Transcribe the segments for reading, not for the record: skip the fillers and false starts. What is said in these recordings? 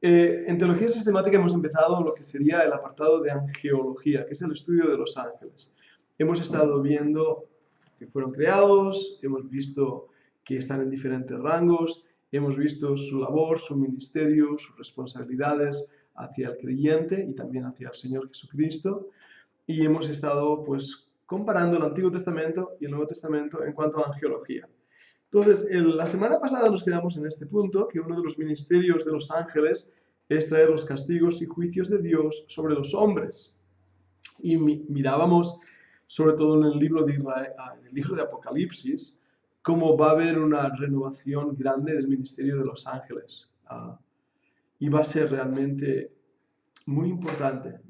En teología sistemática hemos empezado lo que sería el apartado de angeología, que es el estudio de los ángeles. Hemos estado viendo que fueron creados, hemos visto que están en diferentes rangos, hemos visto su labor, su ministerio, sus responsabilidades hacia el creyente y también hacia el Señor Jesucristo. Y hemos estado pues comparando el Antiguo Testamento y el Nuevo Testamento en cuanto a angeología. Entonces, la semana pasada nos quedamos en este punto, que uno de los ministerios de los ángeles es traer los castigos y juicios de Dios sobre los hombres. Y mirábamos, sobre todo en el libro de Israel, en el libro de Apocalipsis, cómo va a haber una renovación grande del ministerio de los ángeles. Y va a ser realmente muy importante,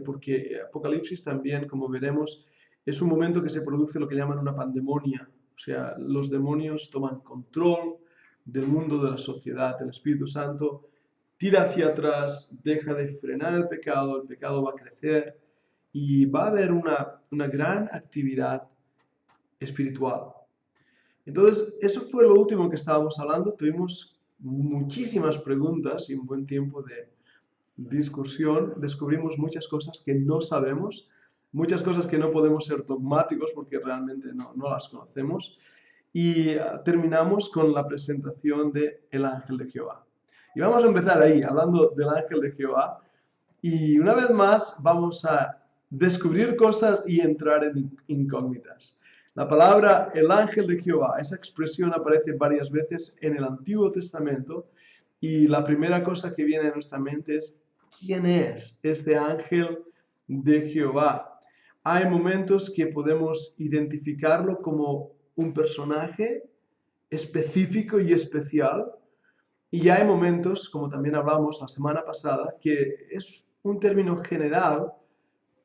porque Apocalipsis también, como veremos, es un momento que se produce lo que llaman una pandemonia. O sea, los demonios toman control del mundo, de la sociedad. El Espíritu Santo tira hacia atrás, deja de frenar el pecado va a crecer y va a haber una gran actividad espiritual. Entonces, eso fue lo último que estábamos hablando. Tuvimos muchísimas preguntas y un buen tiempo de discusión. Descubrimos muchas cosas que no sabemos, muchas cosas que no podemos ser dogmáticos porque realmente no las conocemos. Y terminamos con la presentación de el ángel de Jehová. Y vamos a empezar ahí, hablando del ángel de Jehová. Y una vez más vamos a descubrir cosas y entrar en incógnitas. La palabra el ángel de Jehová, esa expresión aparece varias veces en el Antiguo Testamento. Y la primera cosa que viene a nuestra mente es, ¿quién es este ángel de Jehová? Hay momentos que podemos identificarlo como un personaje específico y especial, y hay momentos, como también hablamos la semana pasada, que es un término general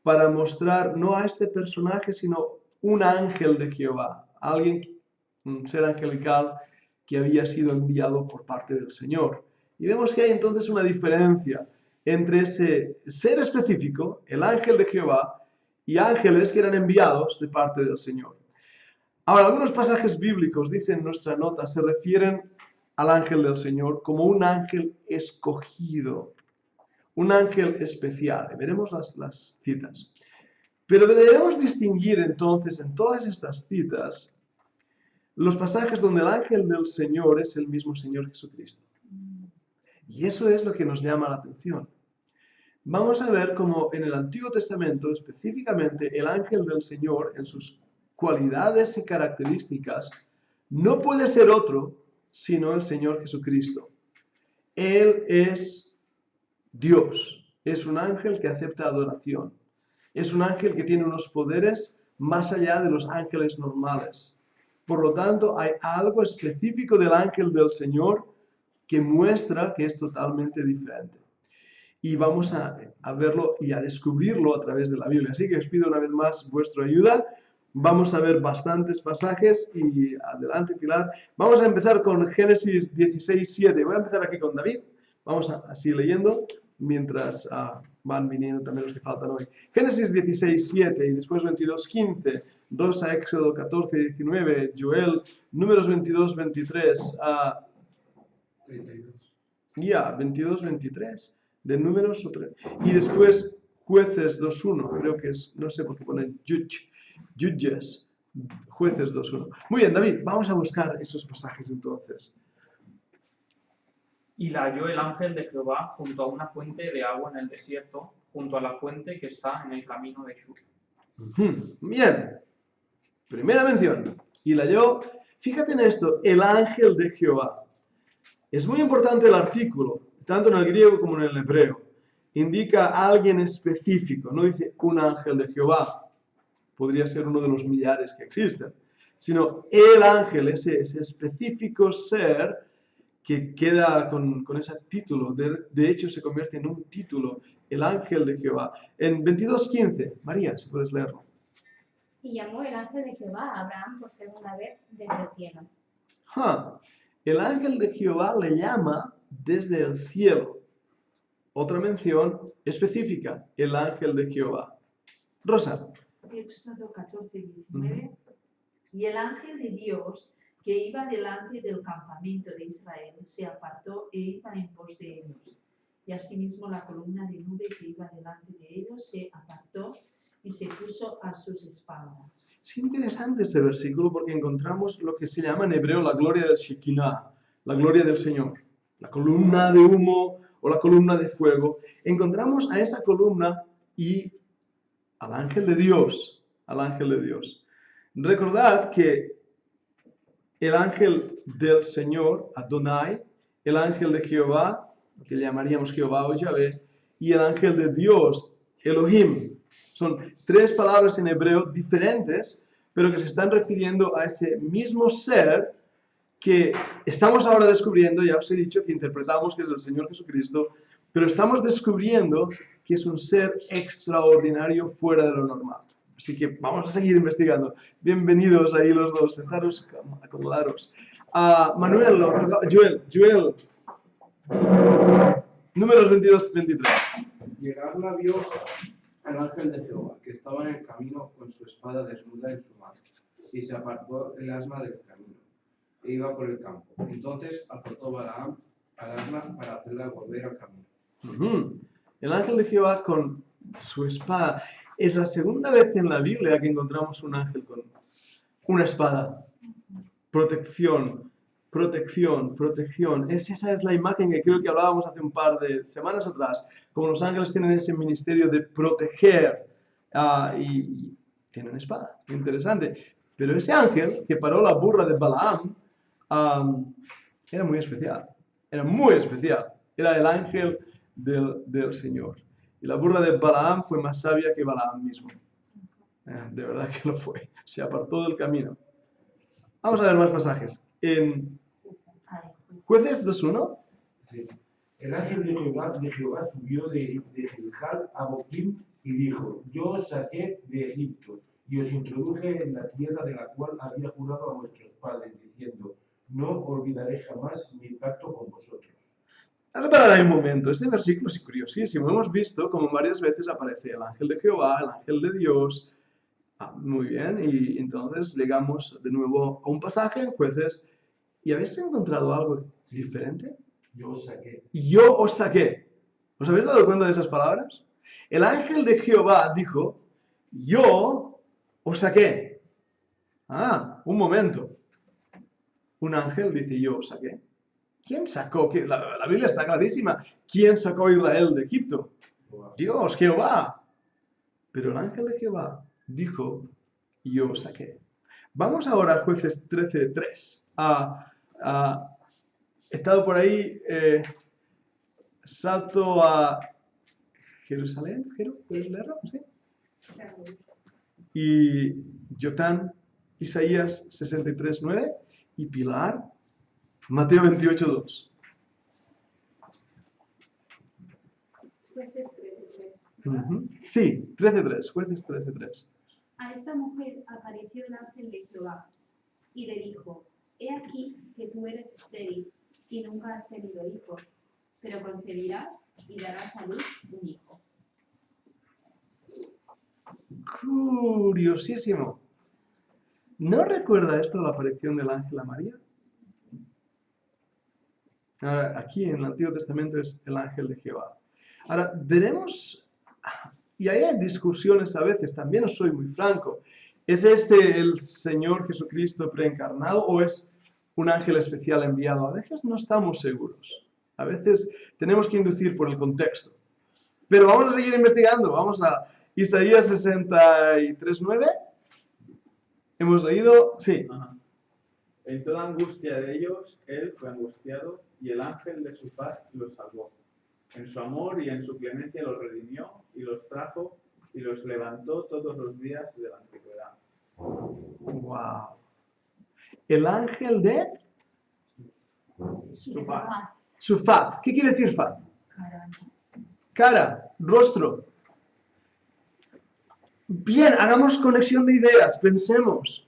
para mostrar no a este personaje, sino un ángel de Jehová, alguien, un ser angelical que había sido enviado por parte del Señor. Y vemos que hay entonces una diferencia entre ese ser específico, el ángel de Jehová, y ángeles que eran enviados de parte del Señor. Ahora, algunos pasajes bíblicos, dice en nuestra nota, se refieren al ángel del Señor como un ángel escogido, un ángel especial. Y veremos las citas. Pero debemos distinguir entonces en todas estas citas los pasajes donde el ángel del Señor es el mismo Señor Jesucristo. Y eso es lo que nos llama la atención. Vamos a ver cómo en el Antiguo Testamento, específicamente, el ángel del Señor, en sus cualidades y características, no puede ser otro sino el Señor Jesucristo. Él es Dios, es un ángel que acepta adoración, es un ángel que tiene unos poderes más allá de los ángeles normales. Por lo tanto, hay algo específico del ángel del Señor que muestra que es totalmente diferente. Y vamos a verlo y a descubrirlo a través de la Biblia. Así que os pido una vez más vuestra ayuda. Vamos a ver bastantes pasajes y adelante, Pilar. Vamos a empezar con Génesis 16:7. Voy a empezar aquí con David. Vamos así leyendo mientras van viniendo también los que faltan hoy. Génesis 16:7 y después 22:15. Rosa, Éxodo 14:19. Joel, Números 22:23. 32. 22:23. De Números y después Jueces 2:1. Creo que es, no sé por qué ponen Judges. Jueces 2:1. Muy bien, David, vamos a buscar esos pasajes entonces. Y la halló el ángel de Jehová junto a una fuente de agua en el desierto, junto a la fuente que está en el camino de Shur. Bien. Primera mención. Y la halló, fíjate en esto, el ángel de Jehová. Es muy importante el artículo, tanto en el griego como en el hebreo. Indica a alguien específico, no dice un ángel de Jehová. Podría ser uno de los millares que existen. Sino el ángel, ese específico ser que queda con ese título. De hecho, se convierte en un título, el ángel de Jehová. En 22:15, María, si puedes leerlo. Y llamó el ángel de Jehová a Abraham por segunda vez desde el cielo. El ángel de Jehová le llama desde el cielo. Otra mención específica, el ángel de Jehová. Rosa. Éxodo 14:19. Y el ángel de Dios que iba delante del campamento de Israel se apartó e iba en pos de ellos. Y asimismo la columna de nube que iba delante de ellos se apartó y se puso a sus espaldas. Es interesante ese versículo porque encontramos lo que se llama en hebreo la gloria del Shekinah, la gloria del Señor, la columna de humo o la columna de fuego. Encontramos a esa columna y al ángel de Dios, al ángel de Dios. Recordad que el ángel del Señor, Adonai, el ángel de Jehová, que llamaríamos Jehová o Yahvé, y el ángel de Dios, Elohim. Son tres palabras en hebreo diferentes, pero que se están refiriendo a ese mismo ser que estamos ahora descubriendo. Ya os he dicho que interpretamos que es el Señor Jesucristo, pero estamos descubriendo que es un ser extraordinario fuera de lo normal. Así que vamos a seguir investigando. Bienvenidos ahí los dos, sentaros, acomodaros. Manuel, Joel. Números 22-23. Llegarla vio al ángel de Jehová, que estaba en el camino con su espada desnuda en su mano, y se apartó el asna del camino, e iba por el campo. Entonces azotó Balaam al asna para hacerla volver al camino. El ángel de Jehová con su espada. Es la segunda vez en la Biblia que encontramos un ángel con una espada. Protección, protección, protección. Esa es la imagen que creo que hablábamos hace un par de semanas atrás. Como los ángeles tienen ese ministerio de proteger y tienen espada. Interesante. Pero ese ángel que paró la burra de Balaam era muy especial. Era muy especial. Era el ángel del Señor. Y la burra de Balaam fue más sabia que Balaam mismo. De verdad que lo fue. Se apartó del camino. Vamos a ver más pasajes. En Jueces 2.1. Sí. El ángel de Jehová subió de Gilgal a Boquim y dijo: Yo os saqué de Egipto y os introduje en la tierra de la cual había jurado a vuestros padres, diciendo: No olvidaré jamás mi pacto con vosotros. Ahora pararé un momento. Este versículo es curiosísimo. Hemos visto como varias veces aparece el ángel de Jehová, el ángel de Dios. Muy bien. Y entonces llegamos de nuevo a un pasaje en Jueces. ¿Y habéis encontrado algo diferente? Yo os saqué. Yo os saqué. ¿Os habéis dado cuenta de esas palabras? El ángel de Jehová dijo: yo os saqué. Un momento. Un ángel dice: yo os saqué. ¿Quién sacó? La Biblia está clarísima. ¿Quién sacó a Israel de Egipto? Dios, Jehová. Pero el ángel de Jehová dijo: yo os saqué. Vamos ahora a Jueces 13:3. He estado por ahí, salto a Jerusalén. ¿Puedes leerlo? ¿Sí? Y Jotán, Isaías 63:9 y Pilar, Mateo 28:2. Jueces 13:3. Sí, 13:3, Jueces 13:3. A esta mujer apareció el ángel de Jehová y le dijo: He aquí que tú eres estéril y nunca has tenido hijos, pero concebirás y darás a luz un hijo. Curiosísimo. ¿No recuerda esto la aparición del ángel a María? Ahora, aquí en el Antiguo Testamento es el ángel de Jehová. Ahora, veremos, y ahí hay discusiones a veces, también os soy muy franco. ¿Es este el Señor Jesucristo preencarnado o es un ángel especial enviado? A veces no estamos seguros. A veces tenemos que inducir por el contexto. Pero vamos a seguir investigando. Vamos a Isaías 63:9. ¿Hemos leído? Sí. Ajá. En toda angustia de ellos, él fue angustiado y el ángel de su paz los salvó. En su amor y en su clemencia los redimió y los trajo y los levantó todos los días de la antigüedad. Wow. El ángel de Su paz. su faz. ¿Qué quiere decir faz? Cara, rostro. Bien, hagamos conexión de ideas, pensemos.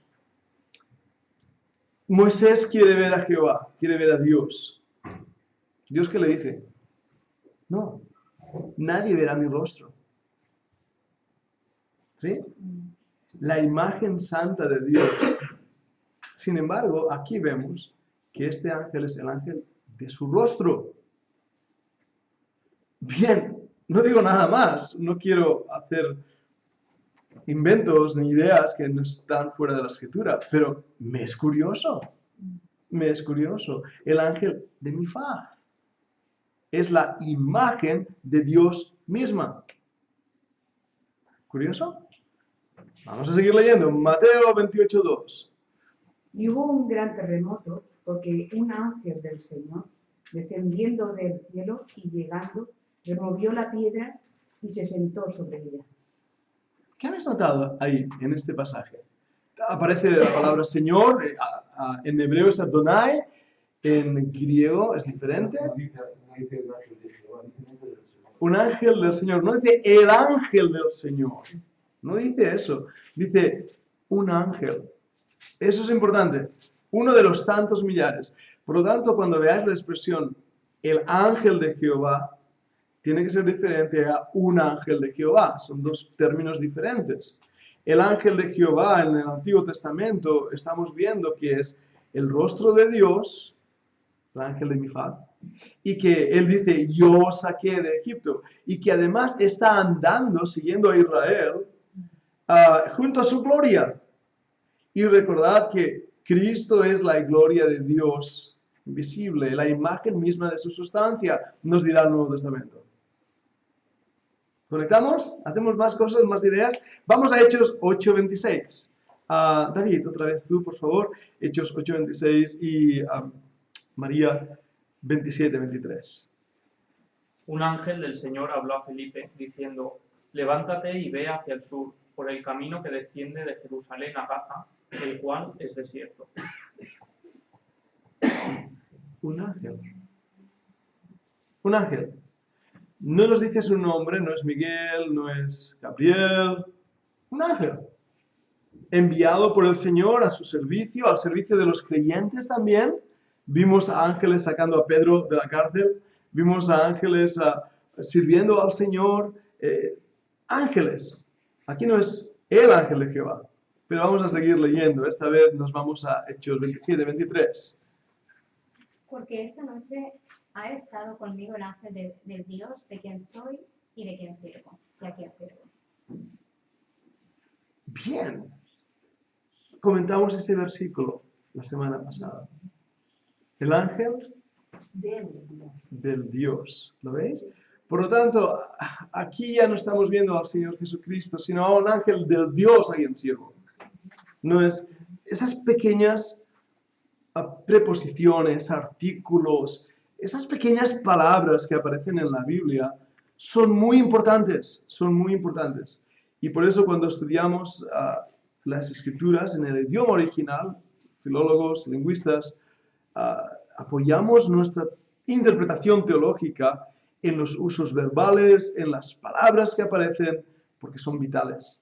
Moisés quiere ver a Jehová, quiere ver a Dios. ¿Dios qué le dice? No, nadie verá mi rostro. ¿Sí? La imagen santa de Dios. Sin embargo, aquí vemos que este ángel es el ángel de su rostro. Bien, no digo nada más, no quiero hacer inventos ni ideas que no están fuera de la escritura, pero me es curioso, el ángel de mi faz es la imagen de Dios misma. ¿Curioso? Vamos a seguir leyendo, Mateo 28:2. Y hubo un gran terremoto, porque un ángel del Señor, descendiendo del cielo y llegando, removió la piedra y se sentó sobre ella. ¿Qué habéis notado ahí, en este pasaje? Aparece la palabra Señor, en hebreo es Adonai, en griego es diferente. No dice el ángel de Jehová, dice el ángel del Señor. Un ángel del Señor, no dice el ángel del Señor, no dice eso, dice un ángel. Eso es importante, uno de los tantos millares. Por lo tanto, cuando veáis la expresión el ángel de Jehová, tiene que ser diferente a un ángel de Jehová, son dos términos diferentes. El ángel de Jehová en el Antiguo Testamento estamos viendo que es el rostro de Dios, el ángel de mi faz, y que él dice, yo os saqué de Egipto, y que además está andando, siguiendo a Israel, junto a su gloria. Y recordad que Cristo es la gloria de Dios visible, la imagen misma de su sustancia, nos dirá el Nuevo Testamento. ¿Conectamos? ¿Hacemos más cosas, más ideas? Vamos a Hechos 8:26. David, otra vez tú, por favor. Hechos 8:26 y María 27:23. Un ángel del Señor habló a Felipe, diciendo, levántate y ve hacia el sur, por el camino que desciende de Jerusalén a Gaza, el cual es desierto. Un ángel. Un ángel. No nos dice su nombre, no es Miguel, no es Gabriel. Un ángel. Enviado por el Señor a su servicio, al servicio de los creyentes también. Vimos a ángeles sacando a Pedro de la cárcel. Vimos a ángeles sirviendo al Señor. Ángeles. Aquí no es el ángel de Jehová. Pero vamos a seguir leyendo. Esta vez nos vamos a Hechos 27:23. Porque esta noche ha estado conmigo el ángel del Dios de quien soy y de quien sirvo, y a quien sirvo. Bien. Comentamos ese versículo la semana pasada. El ángel del Dios. ¿Lo veis? Por lo tanto, aquí ya no estamos viendo al Señor Jesucristo, sino a un ángel del Dios a quien sirvo. No es esas pequeñas preposiciones, artículos, esas pequeñas palabras que aparecen en la Biblia son muy importantes, Y por eso cuando estudiamos las escrituras en el idioma original, filólogos, lingüistas, apoyamos nuestra interpretación teológica en los usos verbales, en las palabras que aparecen, porque son vitales.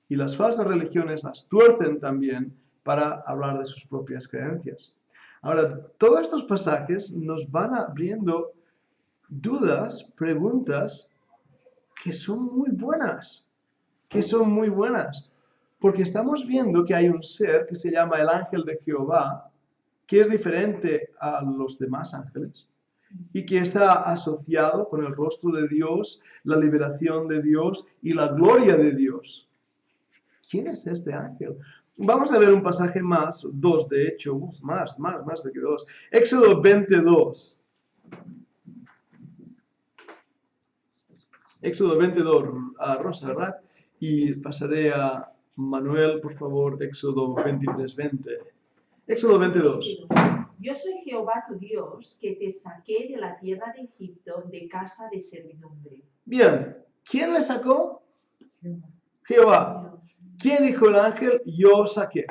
Y las falsas religiones las tuercen también para hablar de sus propias creencias. Ahora, todos estos pasajes nos van abriendo dudas, preguntas que son muy buenas, porque estamos viendo que hay un ser que se llama el ángel de Jehová, que es diferente a los demás ángeles y que está asociado con el rostro de Dios, la liberación de Dios y la gloria de Dios. ¿Quién es este ángel? Vamos a ver un pasaje más, dos de hecho, más de que dos. Éxodo 22. Éxodo 22, Rosa, ¿verdad? Y pasaré a Manuel, por favor, Éxodo 23:20. Éxodo 22. Yo soy Jehová tu Dios, que te saqué de la tierra de Egipto, de casa de servidumbre. Bien, ¿quién le sacó? Jehová. ¿Quién dijo el ángel? Yo saqué.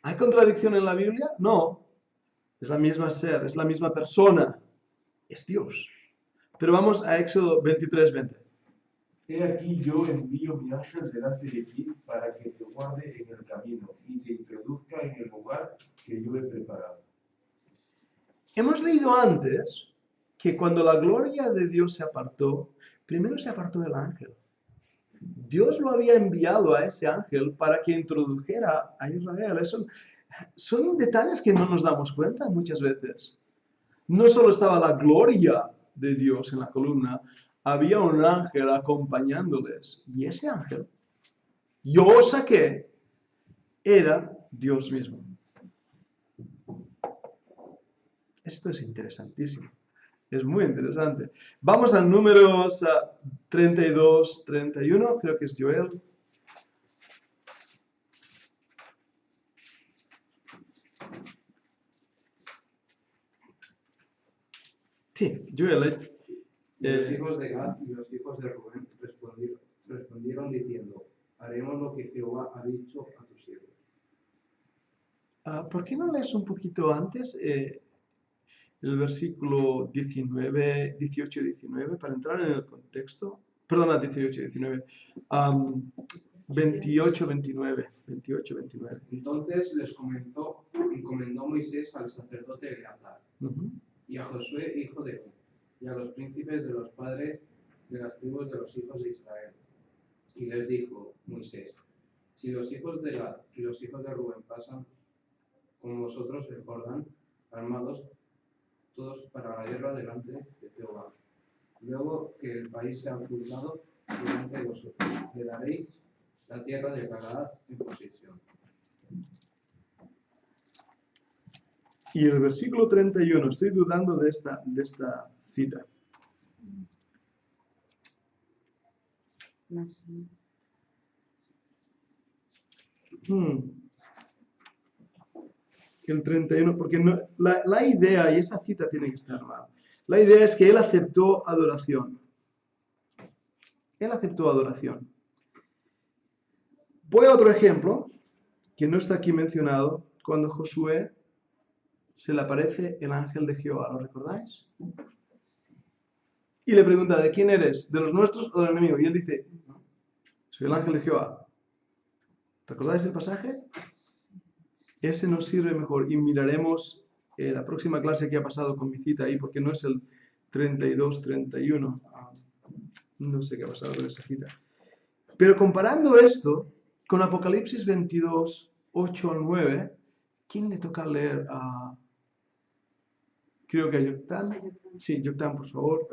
¿Hay contradicción en la Biblia? No. Es la misma ser, es la misma persona. Es Dios. Pero vamos a Éxodo 23:20. He aquí yo envío mi ángel delante de ti para que te guarde en el camino y te introduzca en el lugar que yo he preparado. Hemos leído antes que cuando la gloria de Dios se apartó, primero se apartó el ángel. Dios lo había enviado a ese ángel para que introdujera a Israel. Son detalles que no nos damos cuenta muchas veces. No solo estaba la gloria de Dios en la columna, había un ángel acompañándoles. Y ese ángel, yo os saqué, era Dios mismo. Esto es interesantísimo. Es muy interesante. Vamos al números 32, 31, creo que es Joel. Sí, Joel. Y los hijos de Gad y los hijos de Rubén respondieron diciendo, haremos lo que Jehová ha dicho a tus siervos. ¿Por qué no lees un poquito antes el versículo 19, 18 y 19 para entrar en el contexto? Perdona, 18 y 19. 28, 29. 28, 29. Entonces les encomendó Moisés al sacerdote Eleazar y a Josué, hijo de Nun, y a los príncipes de los padres de las tribus de los hijos de Israel. Y les dijo Moisés, si los hijos de Gad y los hijos de Rubén pasan con vosotros el Jordán, armados todos para la guerra delante de Jehová, luego que el país sea ocultado delante de vosotros, le daréis la tierra de Galaad en posesión. Y el versículo 31, estoy dudando de esta cita. El 31, porque no, la idea, y esa cita tiene que estar mal, la idea es que él aceptó adoración. Él aceptó adoración. Voy a otro ejemplo, que no está aquí mencionado, cuando Josué se le aparece el ángel de Jehová, ¿lo recordáis? Y le pregunta, ¿de quién eres? ¿De los nuestros o del enemigo? Y él dice, soy el ángel de Jehová. ¿Recordáis el pasaje? Ese nos sirve mejor y miraremos la próxima clase que ha pasado con mi cita ahí, porque no es el 32-31. No sé qué ha pasado con esa cita. Pero comparando esto con Apocalipsis 22, 8 al 9, ¿quién le toca leer a... Creo que a Yoctán. Sí, Yoctán, por favor.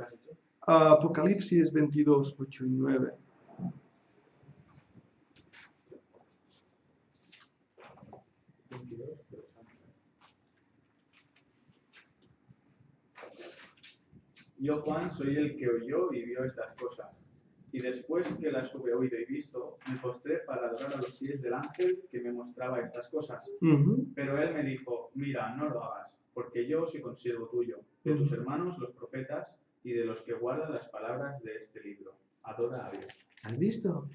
Apocalipsis 22, 8 y 9. Yo, Juan, soy el que oyó y vio estas cosas. Y después que las hube oído y visto, me postré para adorar a los pies del ángel que me mostraba estas cosas. Pero él me dijo, mira, no lo hagas, porque yo soy consiervo tuyo, de tus hermanos los profetas y de los que guardan las palabras de este libro. Adora a Dios. ¿Has visto?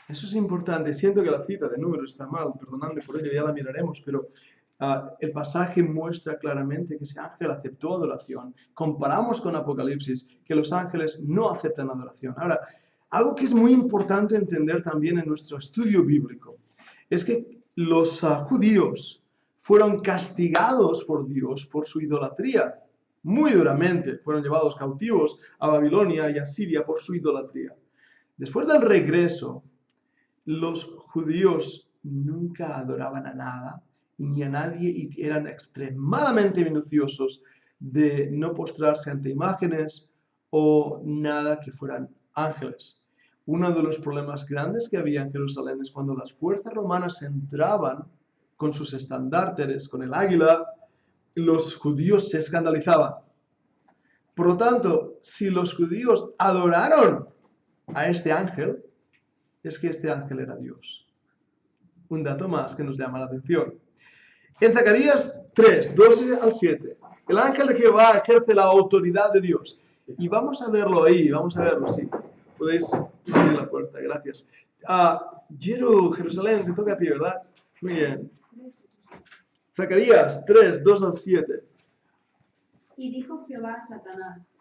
Eso es importante. Siento que la cita de números está mal, perdonadme por ello, ya la miraremos, pero el pasaje muestra claramente que ese ángel aceptó adoración. Comparamos con Apocalipsis, que los ángeles no aceptan adoración. Ahora, algo que es muy importante entender también en nuestro estudio bíblico es que los judíos fueron castigados por Dios por su idolatría. Muy duramente fueron llevados cautivos a Babilonia y a Siria por su idolatría. Después del regreso, los judíos nunca adoraban a nada ni a nadie y eran extremadamente minuciosos de no postrarse ante imágenes o nada que fueran ángeles. Uno de los problemas grandes que había en Jerusalén es cuando las fuerzas romanas entraban con sus estandartes, con el águila, los judíos se escandalizaban. Por lo tanto, si los judíos adoraron a este ángel, es que este ángel era Dios. Un dato más que nos llama la atención. En Zacarías 3, 12 al 7, el ángel de Jehová ejerce la autoridad de Dios. Y vamos a verlo ahí, vamos a verlo, sí. Podéis abrir la puerta, gracias. Jerusalén, te toca a ti, ¿verdad? Muy bien. Zacarías 3, 2 al 7. Y dijo Jehová a Satanás,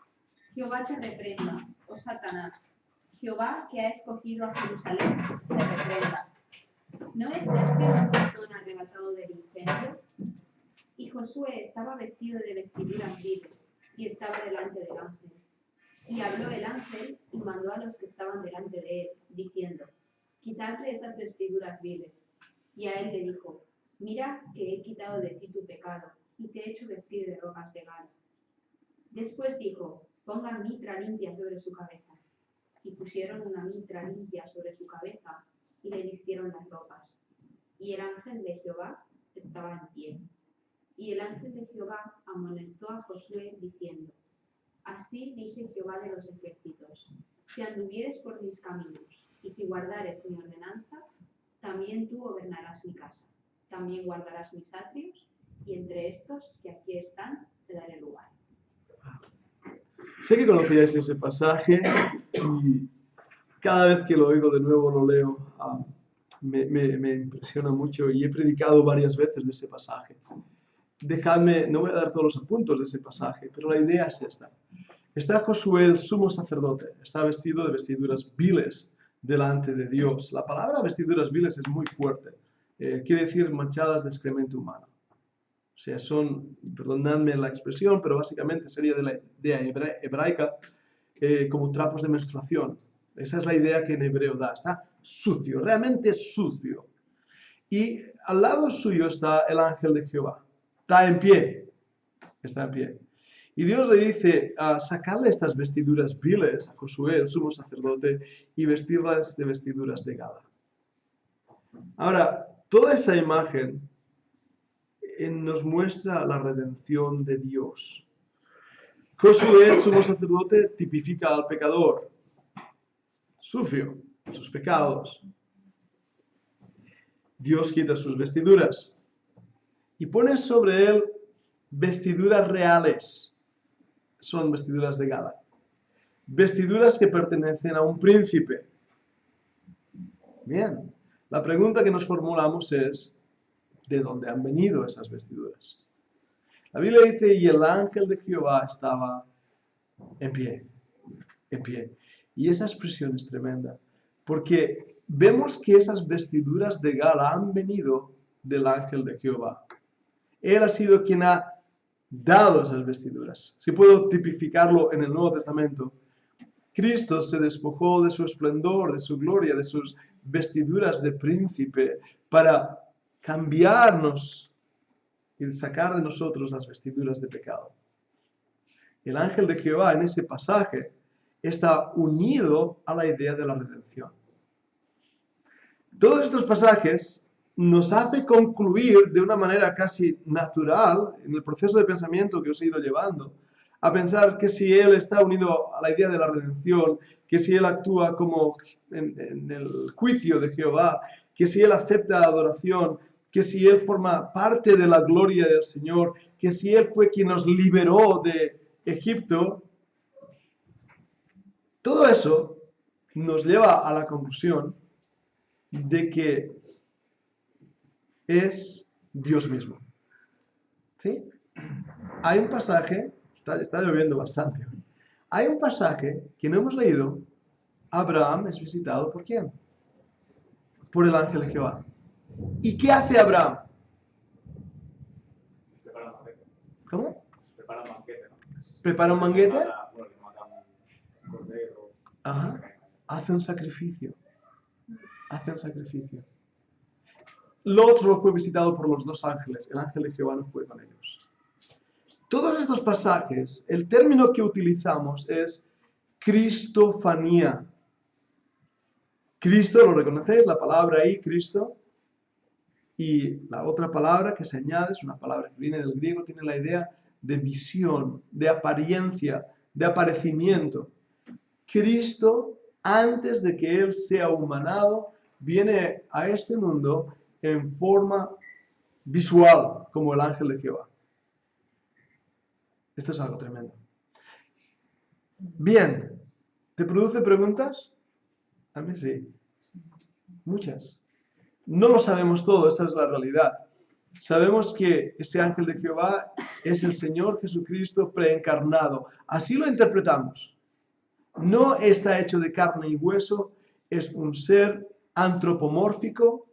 Jehová te reprenda, oh Satanás, Jehová que ha escogido a Jerusalén, te reprenda. ¿No es este un ratón arrebatado del incendio? Y Josué estaba vestido de vestiduras viles, y estaba delante del ángel. Y habló el ángel, y mandó a los que estaban delante de él, diciendo, quitadle esas vestiduras viles. Y a él le dijo, mira que he quitado de ti tu pecado, y te he hecho vestir de ropas de gala. Después dijo, pongan mitra limpia sobre su cabeza. Y pusieron una mitra limpia sobre su cabeza y le vistieron las ropas. Y el ángel de Jehová estaba en pie. Y el ángel de Jehová amonestó a Josué diciendo, así dice Jehová de los ejércitos, si anduvieres por mis caminos y si guardares mi ordenanza, también tú gobernarás mi casa, también guardarás mis atrios, y entre estos que aquí están te daré lugar. Sé que conocíais ese pasaje y cada vez que lo oigo de nuevo, lo leo, me impresiona mucho y he predicado varias veces de ese pasaje. Dejadme, no voy a dar todos los apuntos de ese pasaje, pero la idea es esta. Está Josué, el sumo sacerdote, está vestido de vestiduras viles delante de Dios. La palabra vestiduras viles es muy fuerte, quiere decir manchadas de excremento humano. O sea, son, perdonadme la expresión, pero básicamente sería de la idea hebraica como trapos de menstruación. Esa es la idea que en hebreo da. Está sucio, realmente sucio. Y al lado suyo está el ángel de Jehová. Está en pie. Está en pie. Y Dios le dice, sacarle estas vestiduras viles a Josué, el sumo sacerdote, y vestirlas de vestiduras de gala. Ahora, toda esa imagen nos muestra la redención de Dios. Josué, el sumo sacerdote, tipifica al pecador, sucio, sus pecados. Dios quita sus vestiduras y pone sobre él vestiduras reales. Son vestiduras de gala. Vestiduras que pertenecen a un príncipe. Bien, la pregunta que nos formulamos es, ¿de dónde han venido esas vestiduras? La Biblia dice, y el ángel de Jehová estaba en pie, en pie. Y esa expresión es tremenda, porque vemos que esas vestiduras de gala han venido del ángel de Jehová. Él ha sido quien ha dado esas vestiduras. Si puedo tipificarlo en el Nuevo Testamento, Cristo se despojó de su esplendor, de su gloria, de sus vestiduras de príncipe para cambiarnos y sacar de nosotros las vestiduras de pecado. El ángel de Jehová en ese pasaje está unido a la idea de la redención. Todos estos pasajes nos hace concluir de una manera casi natural en el proceso de pensamiento que os he ido llevando, a pensar que si Él está unido a la idea de la redención, que si Él actúa como en el juicio de Jehová, que si Él acepta adoración, que si Él forma parte de la gloria del Señor, que si Él fue quien nos liberó de Egipto, todo eso nos lleva a la conclusión de que es Dios mismo. ¿Sí? Hay un pasaje, está lloviendo bastante, hay un pasaje que no hemos leído. Abraham es visitado ¿por quién? Por el ángel de Jehová. ¿Y qué hace Abraham? Prepara un banquete. ¿Cómo? Prepara un banquete, ¿no? ¿Prepara un banquete? Bueno, le mata un cordero. Ajá. Hace un sacrificio. Hace un sacrificio. Lot solo fue visitado por los dos ángeles. El ángel de Jehová no fue con ellos. Todos estos pasajes, el término que utilizamos es cristofanía. Cristo, ¿lo reconocéis? La palabra ahí, Cristo. Y la otra palabra que se añade, es una palabra que viene del griego, tiene la idea de visión, de apariencia, de aparecimiento. Cristo, antes de que Él sea humanado, viene a este mundo en forma visual, como el ángel de Jehová. Esto es algo tremendo. Bien, ¿te produce preguntas? A mí sí. Muchas. No lo sabemos todo, esa es la realidad. Sabemos que ese ángel de Jehová es el Señor Jesucristo preencarnado. Así lo interpretamos. No está hecho de carne y hueso, es un ser antropomórfico,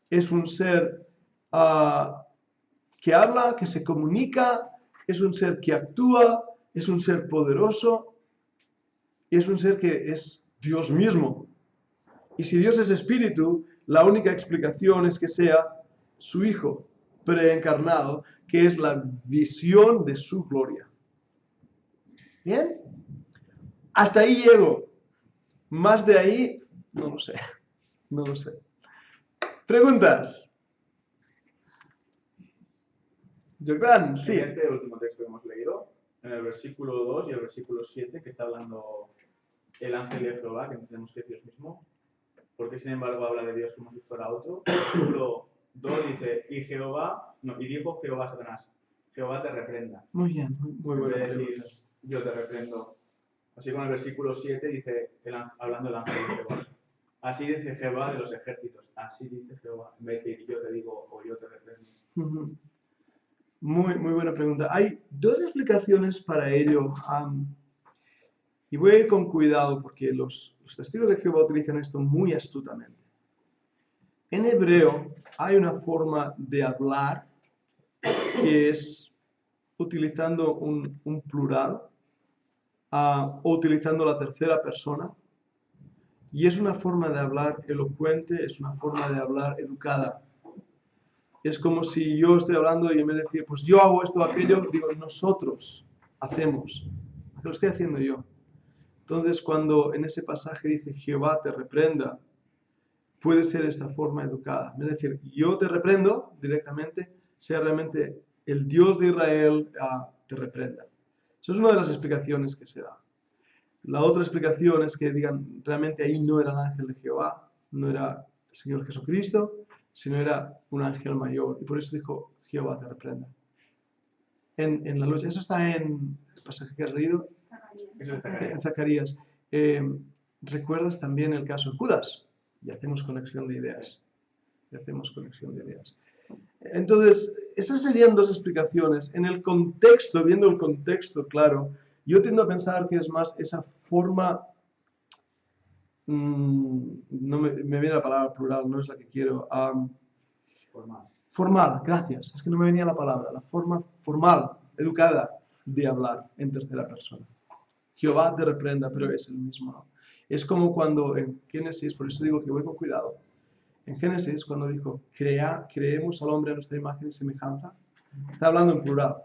es un ser que habla, que se comunica, es un ser que actúa, es un ser poderoso, y es un ser que es Dios mismo. Y si Dios es espíritu, la única explicación es que sea su Hijo preencarnado, que es la visión de su gloria. ¿Bien? Hasta ahí llego. Más de ahí, no lo sé. No lo sé. ¿Preguntas? Jordan, sí. En este último texto que hemos leído, en el versículo 2 y el versículo 7, que está hablando el ángel de Jehová, que entendemos que es Dios mismo, porque sin embargo habla de Dios como si fuera otro. El versículo 2 dice, y dijo Jehová a Satanás, Jehová te reprenda. Muy bien, muy En buena vez de pregunta. decir, yo te reprendo. Así como en el versículo 7 dice, hablando del ángel de Jehová. Así dice Jehová de los ejércitos. Así dice Jehová. En vez de decir, yo te digo o yo te reprendo. Ujú. Muy buena pregunta. Hay dos explicaciones para ello. Y voy a ir con cuidado porque los testigos de Jehová utilizan esto muy astutamente. En hebreo hay una forma de hablar que es utilizando un plural o utilizando la tercera persona. Y es una forma de hablar elocuente, es una forma de hablar educada. Es como si yo estoy hablando y en vez de decir, pues yo hago esto o aquello, digo, nosotros hacemos. Lo estoy haciendo yo. Entonces, cuando en ese pasaje dice, Jehová te reprenda, puede ser esta forma educada. Es decir, yo te reprendo directamente, sea realmente el Dios de Israel te reprenda. Eso es una de las explicaciones que se da. La otra explicación es que digan, realmente ahí no era el ángel de Jehová, no era el Señor Jesucristo, sino era un ángel mayor. Y por eso dijo, Jehová te reprenda. En la lucha, eso está en el pasaje que has leído, en Zacarías. ¿Recuerdas también el caso de Judas? Y hacemos conexión de ideas. Entonces, esas serían dos explicaciones. En el contexto, viendo el contexto claro, yo tiendo a pensar que es más esa forma, no me viene la palabra plural, no es la que quiero. Formal, gracias, es que no me venía la palabra, la forma formal, educada de hablar en tercera persona. Jehová te reprenda, pero es el mismo, ¿no? Es como cuando en Génesis, por eso digo que voy con cuidado, en Génesis cuando dijo, creemos al hombre a nuestra imagen y semejanza, está hablando en plural.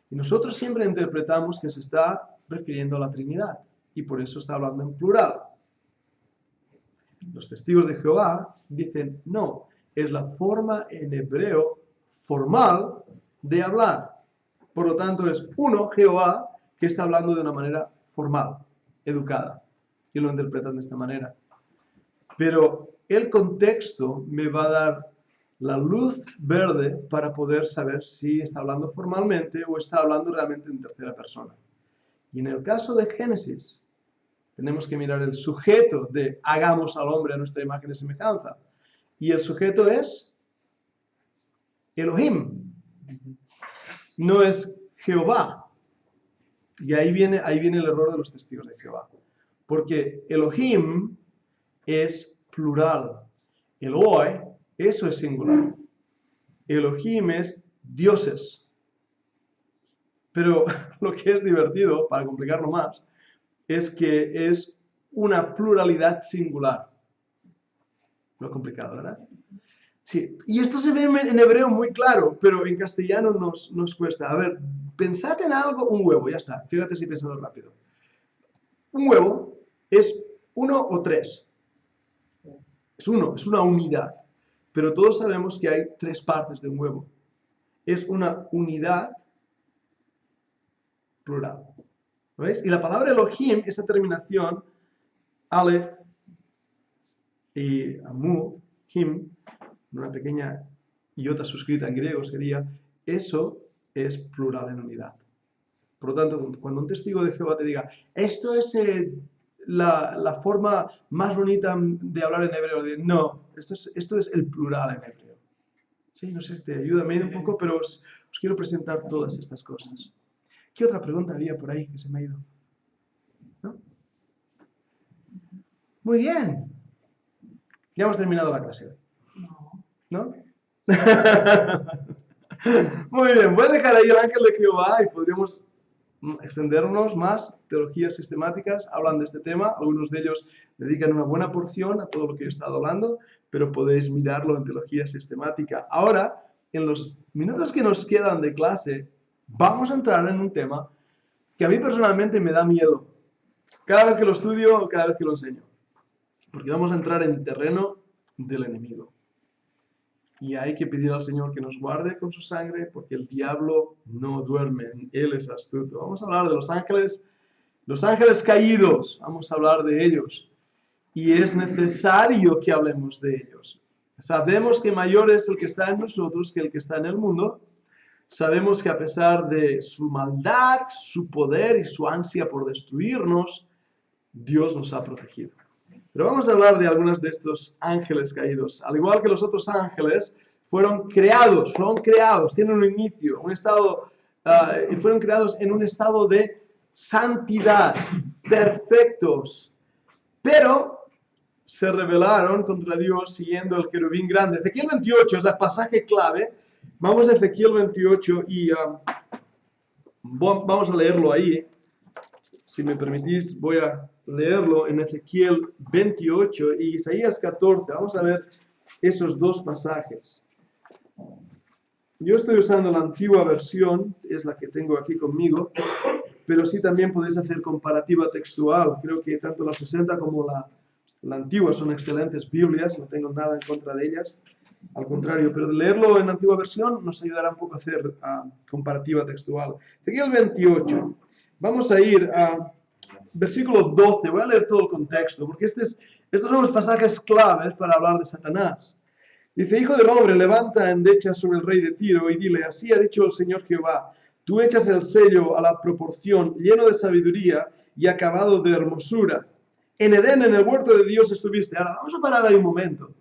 Y nosotros siempre interpretamos que se está refiriendo a la Trinidad, y por eso está hablando en plural. Los testigos de Jehová dicen, no, es la forma en hebreo formal de hablar. Por lo tanto, es uno, Jehová, que está hablando de una manera formal, educada. Y lo interpretan de esta manera. Pero el contexto me va a dar la luz verde para poder saber si está hablando formalmente o está hablando realmente en tercera persona. Y en el caso de Génesis, tenemos que mirar el sujeto de hagamos al hombre a nuestra imagen y semejanza. Y el sujeto es Elohim. No es Jehová. Y ahí viene el error de los testigos de Jehová. Porque Elohim es plural. Eloi, eso es singular. Elohim es dioses. Pero lo que es divertido, para complicarlo más, es que es una pluralidad singular. Lo complicado, ¿verdad? Sí, y esto se ve en hebreo muy claro, pero en castellano nos cuesta. A ver, pensad en algo, un huevo, ya está. Fíjate si pensado rápido. Un huevo es 1 o 3. Es uno, es una unidad. Pero todos sabemos que hay 3 partes de un huevo. Es una unidad plural. ¿Lo veis? Y la palabra Elohim, esa terminación, Aleph y Amu, Him, una pequeña iota suscrita en griego sería, eso es plural en unidad. Por lo tanto, cuando un testigo de Jehová te diga, esto es la forma más bonita de hablar en hebreo, no, esto es el plural en hebreo. Sí, no sé si te ayuda, me ha ido un poco, pero os quiero presentar todas estas cosas. ¿Qué otra pregunta había por ahí que se me ha ido? ¿No? Muy bien. Ya hemos terminado la clase hoy. ¿No? Muy bien, voy a dejar ahí el ángel de Jehová y podríamos extendernos más. Teologías sistemáticas hablan de este tema. Algunos de ellos dedican una buena porción a todo lo que he estado hablando, pero podéis mirarlo en teología sistemática. Ahora, en los minutos que nos quedan de clase, vamos a entrar en un tema que a mí personalmente me da miedo. Cada vez que lo estudio, cada vez que lo enseño. Porque vamos a entrar en terreno del enemigo. Y hay que pedir al Señor que nos guarde con su sangre, porque el diablo no duerme, Él es astuto. Vamos a hablar de los ángeles caídos, vamos a hablar de ellos. Y es necesario que hablemos de ellos. Sabemos que mayor es el que está en nosotros que el que está en el mundo. Sabemos que a pesar de su maldad, su poder y su ansia por destruirnos, Dios nos ha protegido. Pero vamos a hablar de algunos de estos ángeles caídos. Al igual que los otros ángeles, fueron creados, tienen un inicio, un estado, y fueron creados en un estado de santidad, perfectos. Pero se rebelaron contra Dios siguiendo el querubín grande. Ezequiel 28 es el pasaje clave. Vamos a Ezequiel 28 y vamos a leerlo ahí. Si me permitís, voy a leerlo en Ezequiel 28 y Isaías 14. Vamos a ver esos dos pasajes. Yo estoy usando la antigua versión, es la que tengo aquí conmigo, pero sí también podéis hacer comparativa textual. Creo que tanto la 60 como la antigua son excelentes Biblias, no tengo nada en contra de ellas. Al contrario, pero de leerlo en la antigua versión nos ayudará un poco a hacer comparativa textual. Ezequiel 28. Vamos a ir a versículo 12. Voy a leer todo el contexto, porque estos son los pasajes claves para hablar de Satanás. Dice: hijo del hombre, levanta endecha sobre el rey de Tiro y dile: así ha dicho el Señor Jehová, tú echas el sello a la proporción, lleno de sabiduría y acabado de hermosura. En Edén, en el huerto de Dios estuviste. Ahora, vamos a parar ahí un momento.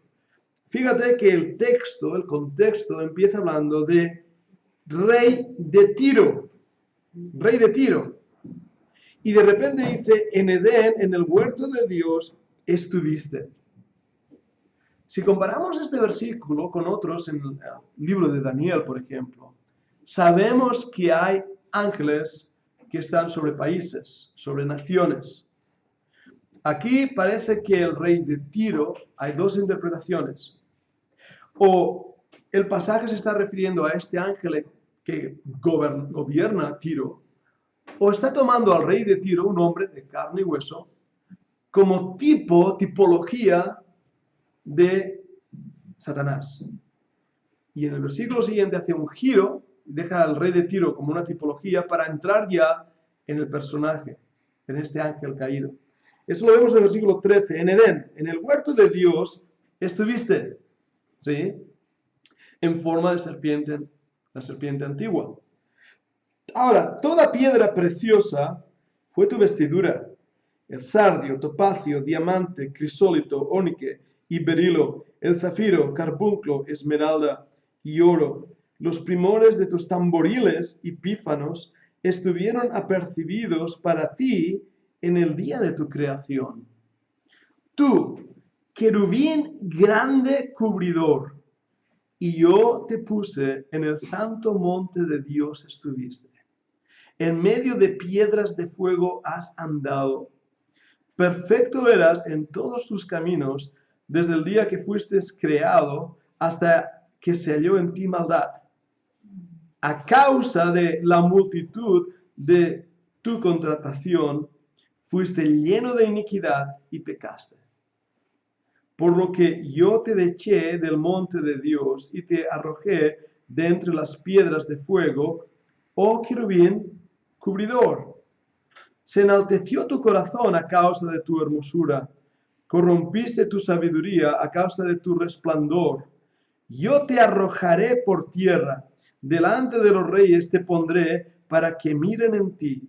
Fíjate que el contexto empieza hablando de rey de Tiro. Rey de Tiro. Y de repente dice: en Edén, en el huerto de Dios estuviste. Si comparamos este versículo con otros en el libro de Daniel, por ejemplo, sabemos que hay ángeles que están sobre países, sobre naciones. Aquí parece que el rey de Tiro, hay dos interpretaciones. O el pasaje se está refiriendo a este ángel que gobierna Tiro, o está tomando al rey de Tiro, un hombre de carne y hueso, como tipología de Satanás. Y en el versículo siguiente hace un giro, deja al rey de Tiro como una tipología para entrar ya en el personaje, en este ángel caído. Eso lo vemos en el versículo 13. En Edén, en el huerto de Dios, estuviste, ¿sí? En forma de serpiente, la serpiente antigua. Ahora, toda piedra preciosa fue tu vestidura. El sardio, topacio, diamante, crisólito, ónice y berilo, el zafiro, carbunclo, esmeralda y oro. Los primores de tus tamboriles y pífanos estuvieron apercibidos para ti en el día de tu creación. Tú, querubín grande cubridor, y yo te puse en el santo monte de Dios estuviste. En medio de piedras de fuego has andado. Perfecto eras en todos tus caminos, desde el día que fuiste creado hasta que se halló en ti maldad. A causa de la multitud de tu contratación, fuiste lleno de iniquidad y pecaste. Por lo que yo te eché del monte de Dios y te arrojé de entre las piedras de fuego, oh querubín cubridor. Se enalteció tu corazón a causa de tu hermosura, corrompiste tu sabiduría a causa de tu resplandor. Yo te arrojaré por tierra, delante de los reyes te pondré para que miren en ti.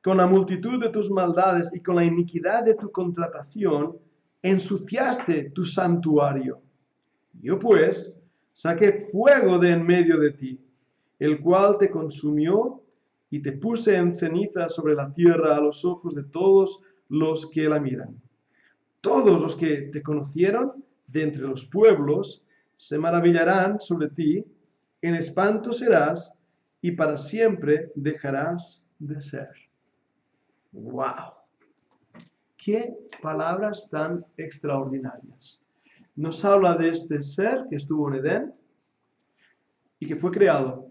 Con la multitud de tus maldades y con la iniquidad de tu contratación, ensuciaste tu santuario. Yo pues saqué fuego de en medio de ti, el cual te consumió, y te puse en ceniza sobre la tierra a los ojos de todos los que la miran. Todos los que te conocieron de entre los pueblos se maravillarán sobre ti, en espanto serás, y para siempre dejarás de ser. ¡Wow! ¡Qué palabras tan extraordinarias! Nos habla de este ser que estuvo en Edén y que fue creado.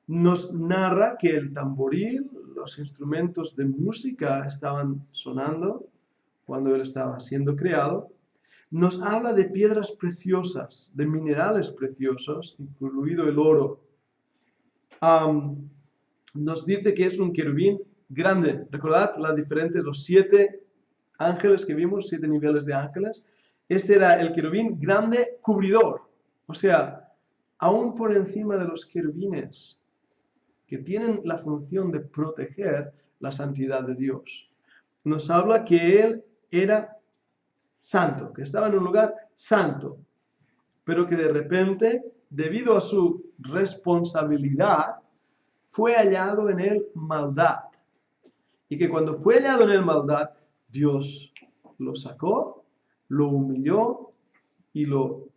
Nos narra que el tamboril, los instrumentos de música estaban sonando cuando Él estaba siendo creado. Nos habla de piedras preciosas, de minerales preciosos, incluido el oro. Nos dice que es un querubín grande. Recordad los 7 ángeles que vimos, 7 niveles de ángeles. Este era el querubín grande cubridor. O sea, aún por encima de los querubines, que tienen la función de proteger la santidad de Dios. Nos habla que Él era santo, que estaba en un lugar santo, pero que de repente, debido a su responsabilidad, fue hallado en él maldad. Y que cuando fue hallado en él maldad, Dios lo sacó, lo humilló y lo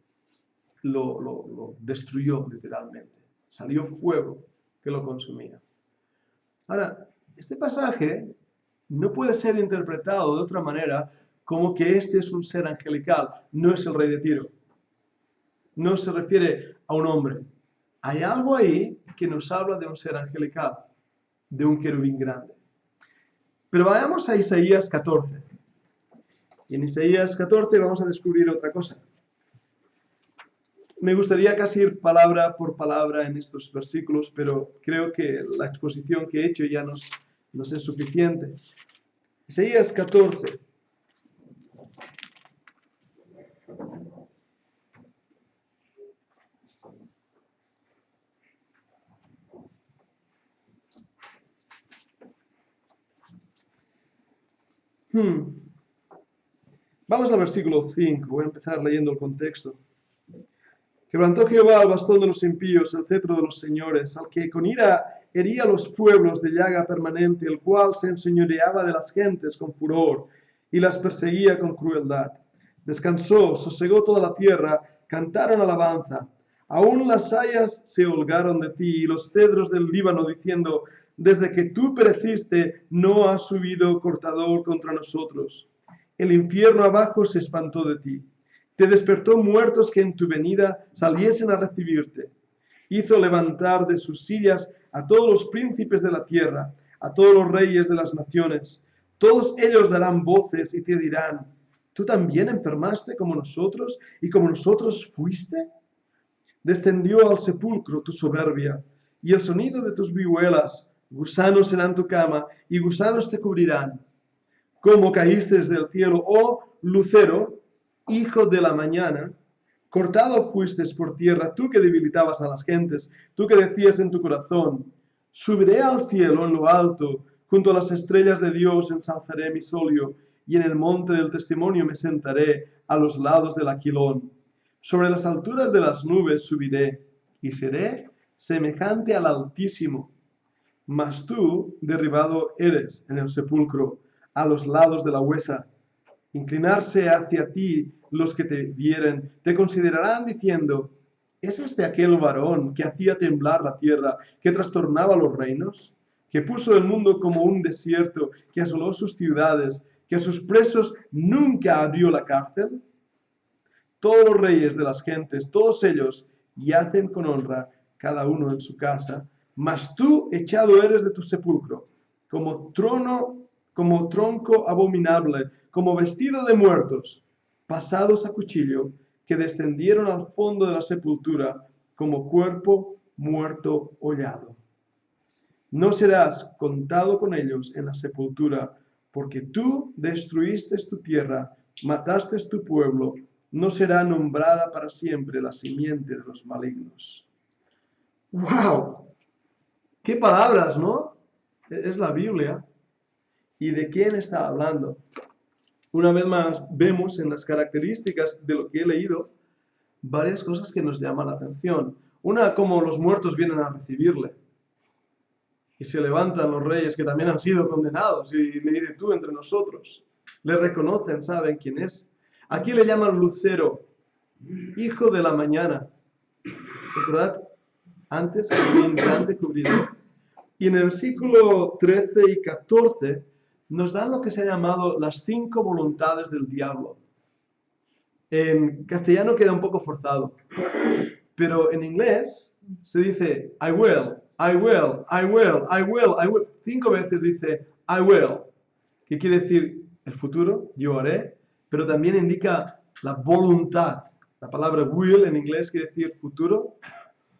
destruyó literalmente. Salió fuego que lo consumía. Ahora, este pasaje no puede ser interpretado de otra manera como que este es un ser angelical, no es el rey de Tiro. No se refiere a un hombre. Hay algo ahí que nos habla de un ser angelical, de un querubín grande. Pero vayamos a Isaías 14. Y en Isaías 14 vamos a descubrir otra cosa. Me gustaría casi ir palabra por palabra en estos versículos, pero creo que la exposición que he hecho ya nos es suficiente. Isaías 14. Vamos al versículo 5, voy a empezar leyendo el contexto. Quebrantó Jehová el bastón de los impíos, el cetro de los señores, al que con ira hería a los pueblos de llaga permanente, el cual se enseñoreaba de las gentes con furor y las perseguía con crueldad. Descansó, sosegó toda la tierra, cantaron alabanza. Aún las hayas se holgaron de ti y los cedros del Líbano diciendo: desde que tú pereciste, no ha subido cortador contra nosotros. El infierno abajo se espantó de ti. Te despertó muertos que en tu venida saliesen a recibirte. Hizo levantar de sus sillas a todos los príncipes de la tierra, a todos los reyes de las naciones. Todos ellos darán voces y te dirán: ¿tú también enfermaste como nosotros y como nosotros fuiste? Descendió al sepulcro tu soberbia y el sonido de tus vihuelas. Gusanos serán tu cama y gusanos te cubrirán. Como caíste desde el cielo, oh lucero, hijo de la mañana, cortado fuiste por tierra, tú que debilitabas a las gentes, tú que decías en tu corazón: subiré al cielo en lo alto, junto a las estrellas de Dios ensalzaré mi solio, y en el monte del testimonio me sentaré a los lados del aquilón. Sobre las alturas de las nubes subiré, y seré semejante al Altísimo. Mas tú derribado eres en el sepulcro, a los lados de la huesa. Inclinarse hacia ti los que te vieren, te considerarán diciendo: ¿es este aquel varón que hacía temblar la tierra, que trastornaba los reinos, que puso el mundo como un desierto, que asoló sus ciudades, que a sus presos nunca abrió la cárcel? Todos los reyes de las gentes, todos ellos yacen con honra, cada uno en su casa, mas tú echado eres de tu sepulcro, como tronco abominable, como vestido de muertos, pasados a cuchillo, que descendieron al fondo de la sepultura, como cuerpo muerto hollado. No serás contado con ellos en la sepultura, porque tú destruiste tu tierra, mataste tu pueblo, no será nombrada para siempre la simiente de los malignos. ¡Wow! ¡Qué palabras!, ¿no? Es la Biblia. ¿Y de quién está hablando? Una vez más, vemos en las características de lo que he leído varias cosas que nos llaman la atención. Una, como los muertos vienen a recibirle. Y se levantan los reyes que también han sido condenados y le dice: tú entre nosotros. Le reconocen, saben quién es. Aquí le llaman lucero, hijo de la mañana. ¿Recordad? Antes, un grande cubridor. Y en el versículo 13 y 14 nos dan lo que se ha llamado las 5 voluntades del diablo. En castellano queda un poco forzado, pero en inglés se dice: I will, I will, I will, I will, I will. 5 veces dice I will, que quiere decir el futuro, yo haré, pero también indica la voluntad. La palabra will en inglés quiere decir futuro,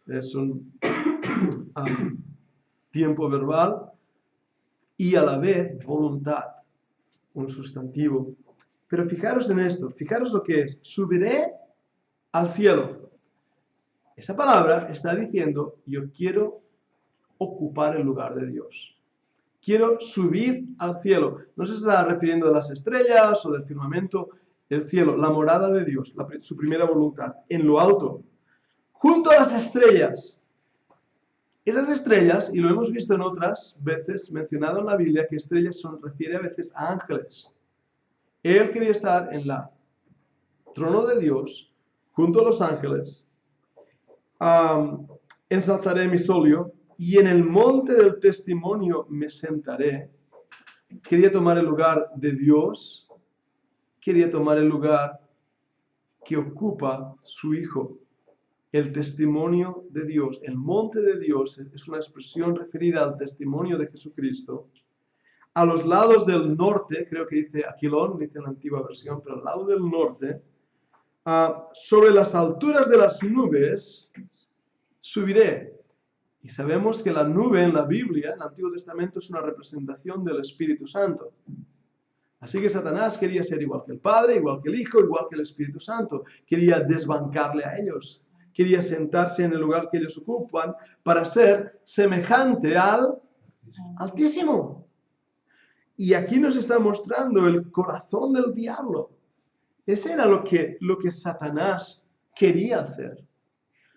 es un tiempo verbal, y a la vez voluntad, un sustantivo. Pero fijaros en esto, fijaros lo que es, subiré al cielo. Esa palabra está diciendo, yo quiero ocupar el lugar de Dios. Quiero subir al cielo. No se está refiriendo a las estrellas o del firmamento, el cielo, la morada de Dios, su primera voluntad, en lo alto, junto a las estrellas. Esas estrellas, y lo hemos visto en otras veces mencionado en la Biblia, que estrellas refiere a veces a ángeles. Él quería estar en el trono de Dios, junto a los ángeles. Ensalzaré mi solio, y en el monte del testimonio me sentaré. Quería tomar el lugar de Dios, quería tomar el lugar que ocupa su Hijo. El testimonio de Dios, el monte de Dios, es una expresión referida al testimonio de Jesucristo. A los lados del norte, creo que dice Aquilón, dice en la antigua versión, pero al lado del norte, sobre las alturas de las nubes, subiré. Y sabemos que la nube en la Biblia, en el Antiguo Testamento, es una representación del Espíritu Santo. Así que Satanás quería ser igual que el Padre, igual que el Hijo, igual que el Espíritu Santo. Quería desbancarle a ellos. Quería sentarse en el lugar que ellos ocupan para ser semejante al Altísimo. Y aquí nos está mostrando el corazón del diablo. Ese era lo que Satanás quería hacer.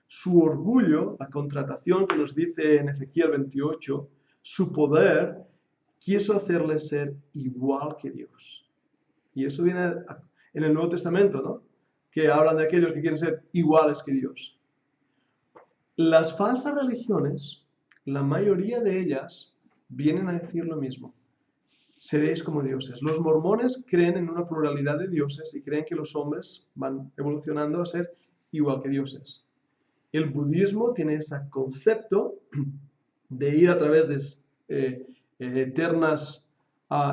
Su orgullo, la contratación que nos dice en Ezequiel 28, su poder, quiso hacerle ser igual que Dios. Y eso viene en el Nuevo Testamento, ¿no? Que hablan de aquellos que quieren ser iguales que Dios. Las falsas religiones, la mayoría de ellas, vienen a decir lo mismo. Seréis como dioses. Los mormones creen en una pluralidad de dioses y creen que los hombres van evolucionando a ser igual que dioses. El budismo tiene ese concepto de ir a través de eternas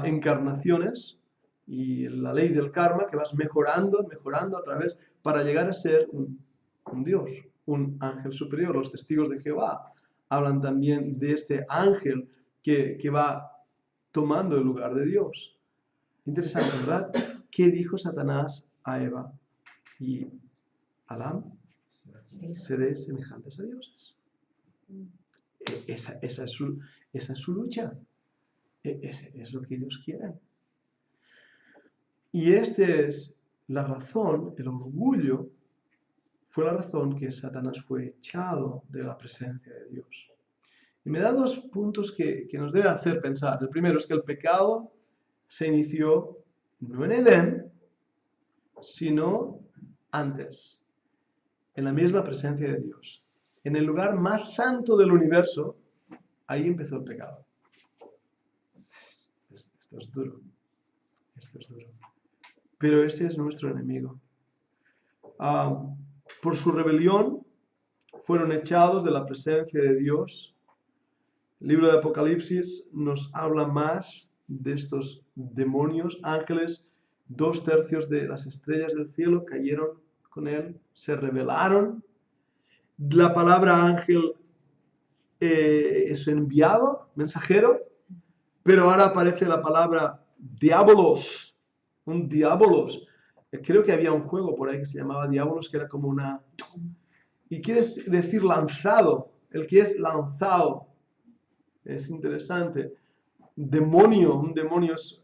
encarnaciones y la ley del karma, que vas mejorando a través para llegar a ser un Dios, un ángel superior. Los testigos de Jehová hablan también de este ángel que va tomando el lugar de Dios. Interesante, ¿verdad? ¿Qué dijo Satanás a Eva? Y Adán, seréis semejantes a dioses. Esa es su lucha. Es lo que ellos quieren. Y esta es la razón, el orgullo, fue la razón que Satanás fue echado de la presencia de Dios. Y me da 2 puntos que nos debe hacer pensar. El primero es que el pecado se inició no en Edén, sino antes, en la misma presencia de Dios. En el lugar más santo del universo, ahí empezó el pecado. Esto es duro. Esto es duro. Pero ese es nuestro enemigo. Por su rebelión, fueron echados de la presencia de Dios. El libro de Apocalipsis nos habla más de estos demonios, ángeles. 2/3 de las estrellas del cielo cayeron con él, se rebelaron. La palabra ángel es enviado, mensajero, pero ahora aparece la palabra diabolos, un diabolos. Creo que había un juego por ahí que se llamaba Diabolos, que era como una... Y quiere decir lanzado, el que es lanzado. Es interesante. Demonio, un demonio es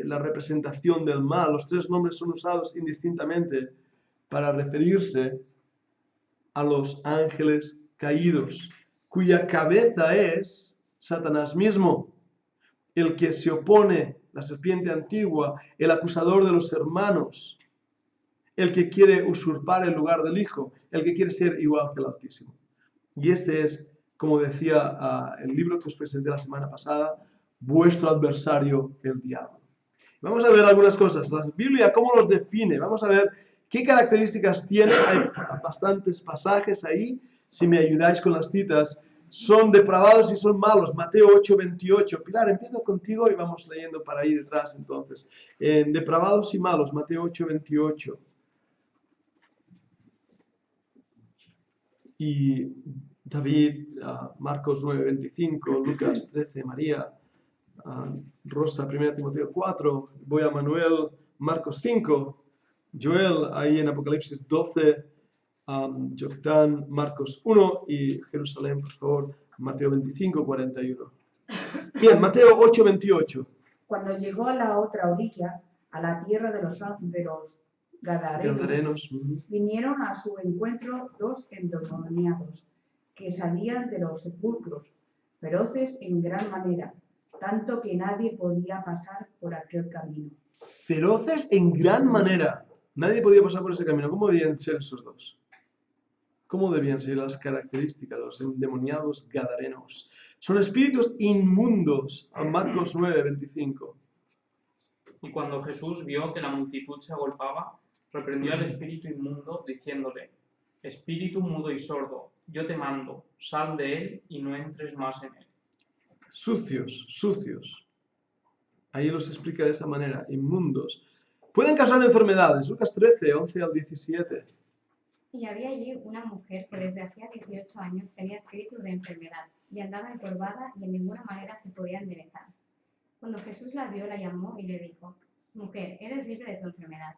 la representación del mal. Los 3 nombres son usados indistintamente para referirse a los ángeles caídos, cuya cabeza es Satanás mismo, el que se opone, la serpiente antigua, el acusador de los hermanos, el que quiere usurpar el lugar del Hijo, el que quiere ser igual que el Altísimo. Y este es, como decía el libro que os presenté la semana pasada, vuestro adversario, el diablo. Vamos a ver algunas cosas. La Biblia, ¿cómo los define? Vamos a ver qué características tiene. Hay bastantes pasajes ahí. Si me ayudáis con las citas, son depravados y son malos. Mateo 8:28. Pilar, empiezo contigo y vamos leyendo para ahí detrás entonces. Depravados y malos, Mateo 8:28. Y David, Marcos 9:25, Lucas 13, María, Rosa, 1 Timoteo 4, voy a Manuel, Marcos 5, Joel, ahí en Apocalipsis 12, Jordán, Marcos 1 y Jerusalén, por favor, Mateo 25:41. Bien, Mateo 8:28. Cuando llegó a la otra orilla, a la tierra de los Gadarenos, vinieron a su encuentro dos endemoniados que salían de los sepulcros, feroces en gran manera, tanto que nadie podía pasar por aquel camino. Feroces en gran manera. Nadie podía pasar por ese camino. ¿Cómo debían ser esos dos? ¿Cómo debían ser las características de los endemoniados gadarenos? Son espíritus inmundos. A Marcos 9:25. Y cuando Jesús vio que la multitud se agolpaba, reprendió al espíritu inmundo, diciéndole: Espíritu mudo y sordo, yo te mando, sal de él y no entres más en él. Sucios, sucios. Ahí los explica de esa manera, inmundos. Pueden causar enfermedades. Lucas 13, 11 al 17. Y había allí una mujer que desde hacía 18 años tenía espíritu de enfermedad y andaba encorvada y en ninguna manera se podía enderezar. Cuando Jesús la vio, la llamó y le dijo: Mujer, eres libre de tu enfermedad.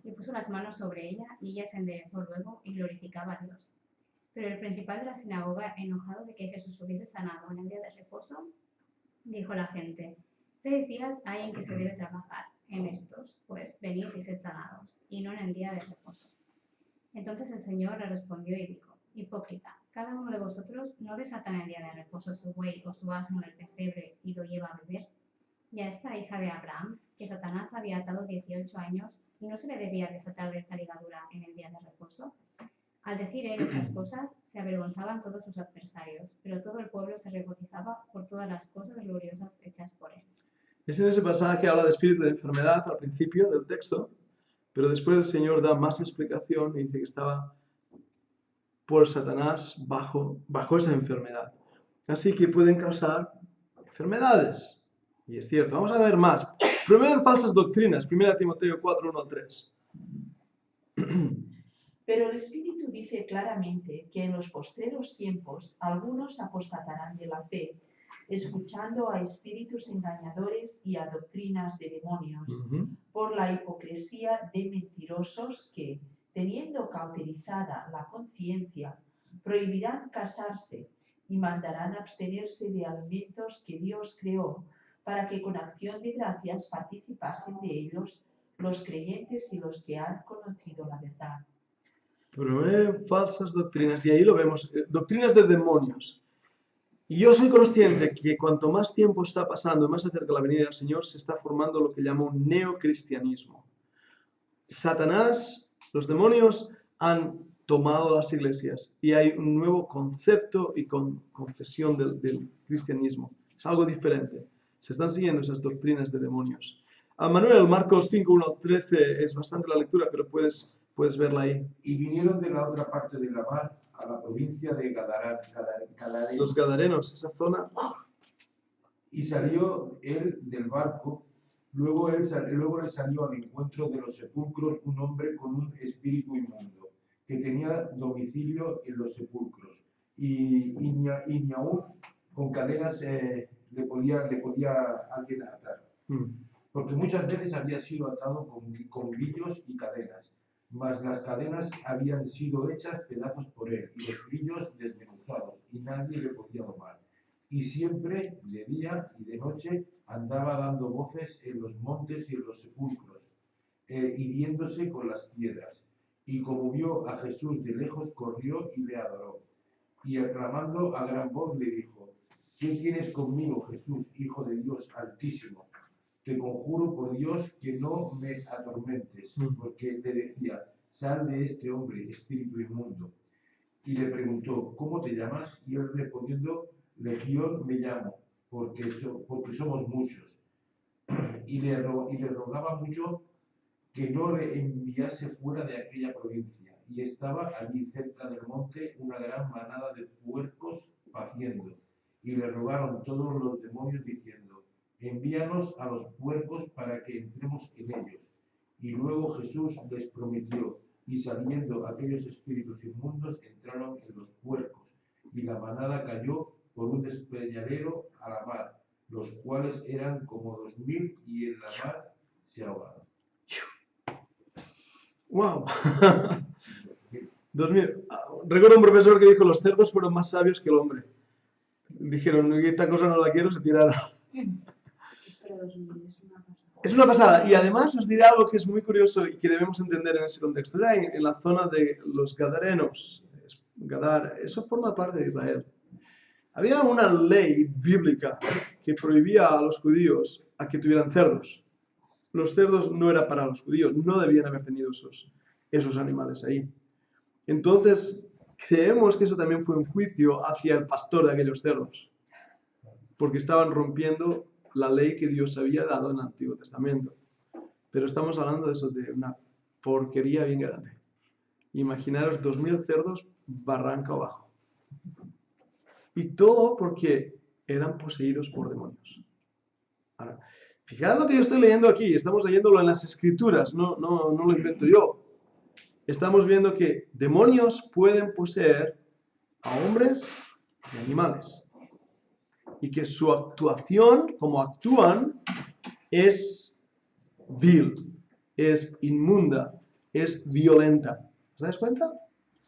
Y puso las manos sobre ella y ella se enderezó luego y glorificaba a Dios. Pero el principal de la sinagoga, enojado de que Jesús hubiese sanado en el día de reposo, dijo a la gente: 6 días hay en que se debe trabajar. En estos, pues, venid y sed sanados, y no en el día de reposo. Entonces el Señor le respondió y dijo: Hipócrita, cada uno de vosotros no desata en el día de reposo su buey o su asno en el pesebre y lo lleva a beber. Y a esta hija de Abraham, que Satanás había atado 18 años, ¿no se le debía desatar de esa ligadura en el día de reposo? Al decir él estas cosas, se avergonzaban todos sus adversarios, pero todo el pueblo se regocijaba por todas las cosas gloriosas hechas por él. Es en ese pasaje que habla de espíritu de enfermedad al principio del texto, pero después el Señor da más explicación y dice que estaba por Satanás bajo esa enfermedad. Así que pueden causar enfermedades. Y es cierto. Vamos a ver más. Promueven falsas doctrinas. 1 Timoteo 4, 1 al 3. Pero el Espíritu dice claramente que en los postreros tiempos algunos apostatarán de la fe, escuchando a espíritus engañadores y a doctrinas de demonios, por la hipocresía de mentirosos que, teniendo cauterizada la conciencia, prohibirán casarse y mandarán abstenerse de alimentos que Dios creó, para que con acción de gracias participasen de ellos los creyentes y los que han conocido la verdad. Promueven falsas doctrinas, y ahí lo vemos, doctrinas de demonios. Y yo soy consciente que cuanto más tiempo está pasando, más se acerca la venida del Señor, se está formando lo que llamo un neocristianismo. Satanás, los demonios han tomado las iglesias y hay un nuevo concepto y confesión del cristianismo. Es algo diferente. Se están siguiendo esas doctrinas de demonios. A Manuel, Marcos 5, 1 al 13, es bastante la lectura, pero puedes verla ahí. Y vinieron de la otra parte de la mar a la provincia de Gadarenos. Los Gadarenos, esa zona. Y salió él del barco. Luego le salió al encuentro de los sepulcros un hombre con un espíritu inmundo, que tenía domicilio en los sepulcros. Y ni aún con cadenas le podía alguien atar. Porque muchas veces había sido atado con grillos y cadenas, mas las cadenas habían sido hechas pedazos por él, y los grillos desmenuzados, y nadie le podía domar. Y siempre, de día y de noche, andaba dando voces en los montes y en los sepulcros, hiriéndose con las piedras. Y como vio a Jesús de lejos, corrió y le adoró. Y aclamando a gran voz le dijo: ¿Qué tienes conmigo, Jesús, Hijo de Dios Altísimo? Te conjuro por Dios que no me atormentes, porque le decía: sal de este hombre, espíritu inmundo. Y le preguntó: ¿cómo te llamas? Y él respondiendo: Legión me llamo, porque somos muchos. Y le rogaba mucho que no le enviase fuera de aquella provincia. Y estaba allí cerca del monte una gran manada de puercos haciendo. Y le rogaron todos los demonios diciendo, envíanos a los puercos para que entremos en ellos. Y luego Jesús les prometió, y saliendo aquellos espíritus inmundos entraron en los puercos, y la manada cayó por un despeñadero a la mar, los cuales eran como 2000, y en la mar se ahogaron. ¡Wow! 2000. Recuerdo un profesor que dijo, los cerdos fueron más sabios que el hombre. Dijeron, esta cosa no la quiero, se tiraron. Pero 2000 es una cosa. Es una pasada. Y además os diré algo que es muy curioso y que debemos entender en ese contexto. Era en la zona de los Gadarenos. Gadar, eso forma parte de Israel. Había una ley bíblica que prohibía a los judíos a que tuvieran cerdos. Los cerdos no eran para los judíos, no debían haber tenido esos animales ahí. Entonces, creemos que eso también fue un juicio hacia el pastor de aquellos cerdos, porque estaban rompiendo la ley que Dios había dado en el Antiguo Testamento. Pero estamos hablando de eso, de una porquería bien grande. Imaginaros 2000 cerdos barranca abajo. Y todo porque eran poseídos por demonios. Ahora, fijad lo que yo estoy leyendo aquí, estamos leyéndolo en las Escrituras, no lo invento yo. Estamos viendo que demonios pueden poseer a hombres y animales. Y que su actuación, como actúan, es vil, es inmunda, es violenta. ¿Os dais cuenta?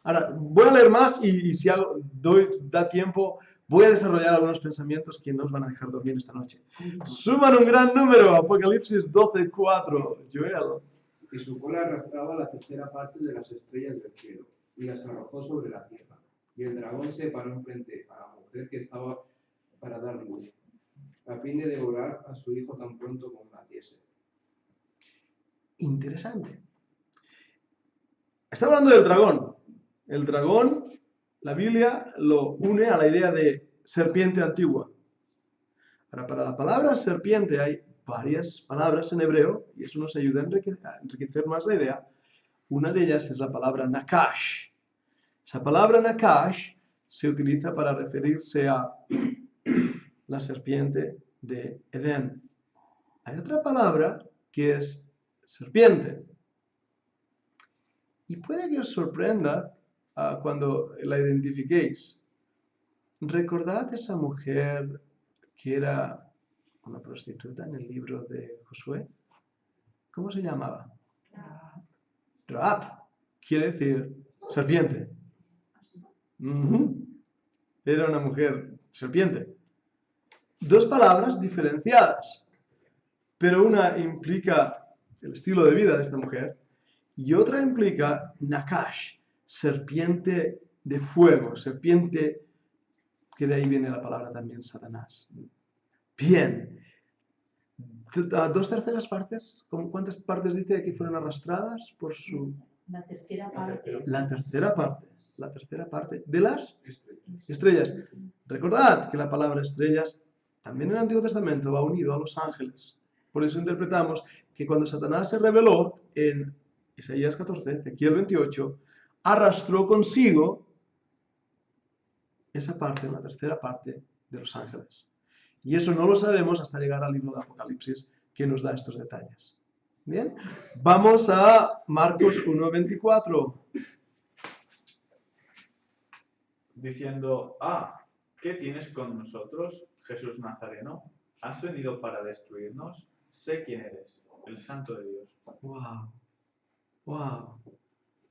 Ahora, voy a leer más y si da tiempo, voy a desarrollar algunos pensamientos que nos van a dejar dormir esta noche. Suman un gran número, Apocalipsis 12:4. Joel. Y su cola arrastraba la tercera parte de las estrellas del cielo, y las arrojó sobre la tierra. Y el dragón se paró enfrente a la mujer que estaba para dar luz, a fin de devorar a su hijo tan pronto como naciese. Interesante. Está hablando del dragón. El dragón, la Biblia lo une a la idea de serpiente antigua. Ahora, para la palabra serpiente hay varias palabras en hebreo y eso nos ayuda a enriquecer más la idea. Una de ellas es la palabra nakash. Esa palabra nakash se utiliza para referirse a la serpiente de Edén. Hay otra palabra que es serpiente. Y puede que os sorprenda cuando la identifiquéis. Recordad esa mujer que era una prostituta en el libro de Josué. ¿Cómo se llamaba? Rahab. Quiere decir serpiente. Era una mujer serpiente. Dos palabras diferenciadas, pero una implica el estilo de vida de esta mujer y otra implica nakash, serpiente de fuego, serpiente, que de ahí viene la palabra también Satanás. Bien, ¿dos terceras partes? ¿Cuántas partes dice que fueron arrastradas por su...? La tercera parte. La tercera parte de las estrellas. Recordad que la palabra estrellas también en el Antiguo Testamento va unido a los ángeles. Por eso interpretamos que cuando Satanás se rebeló en Isaías 14, Ezequiel 28, arrastró consigo esa parte, la tercera parte de los ángeles. Y eso no lo sabemos hasta llegar al libro de Apocalipsis, que nos da estos detalles. Bien, vamos a Marcos 1:24. Diciendo, ¿qué tienes con nosotros, Jesús Nazareno? ¿Has venido para destruirnos? Sé quién eres, el Santo de Dios. Wow.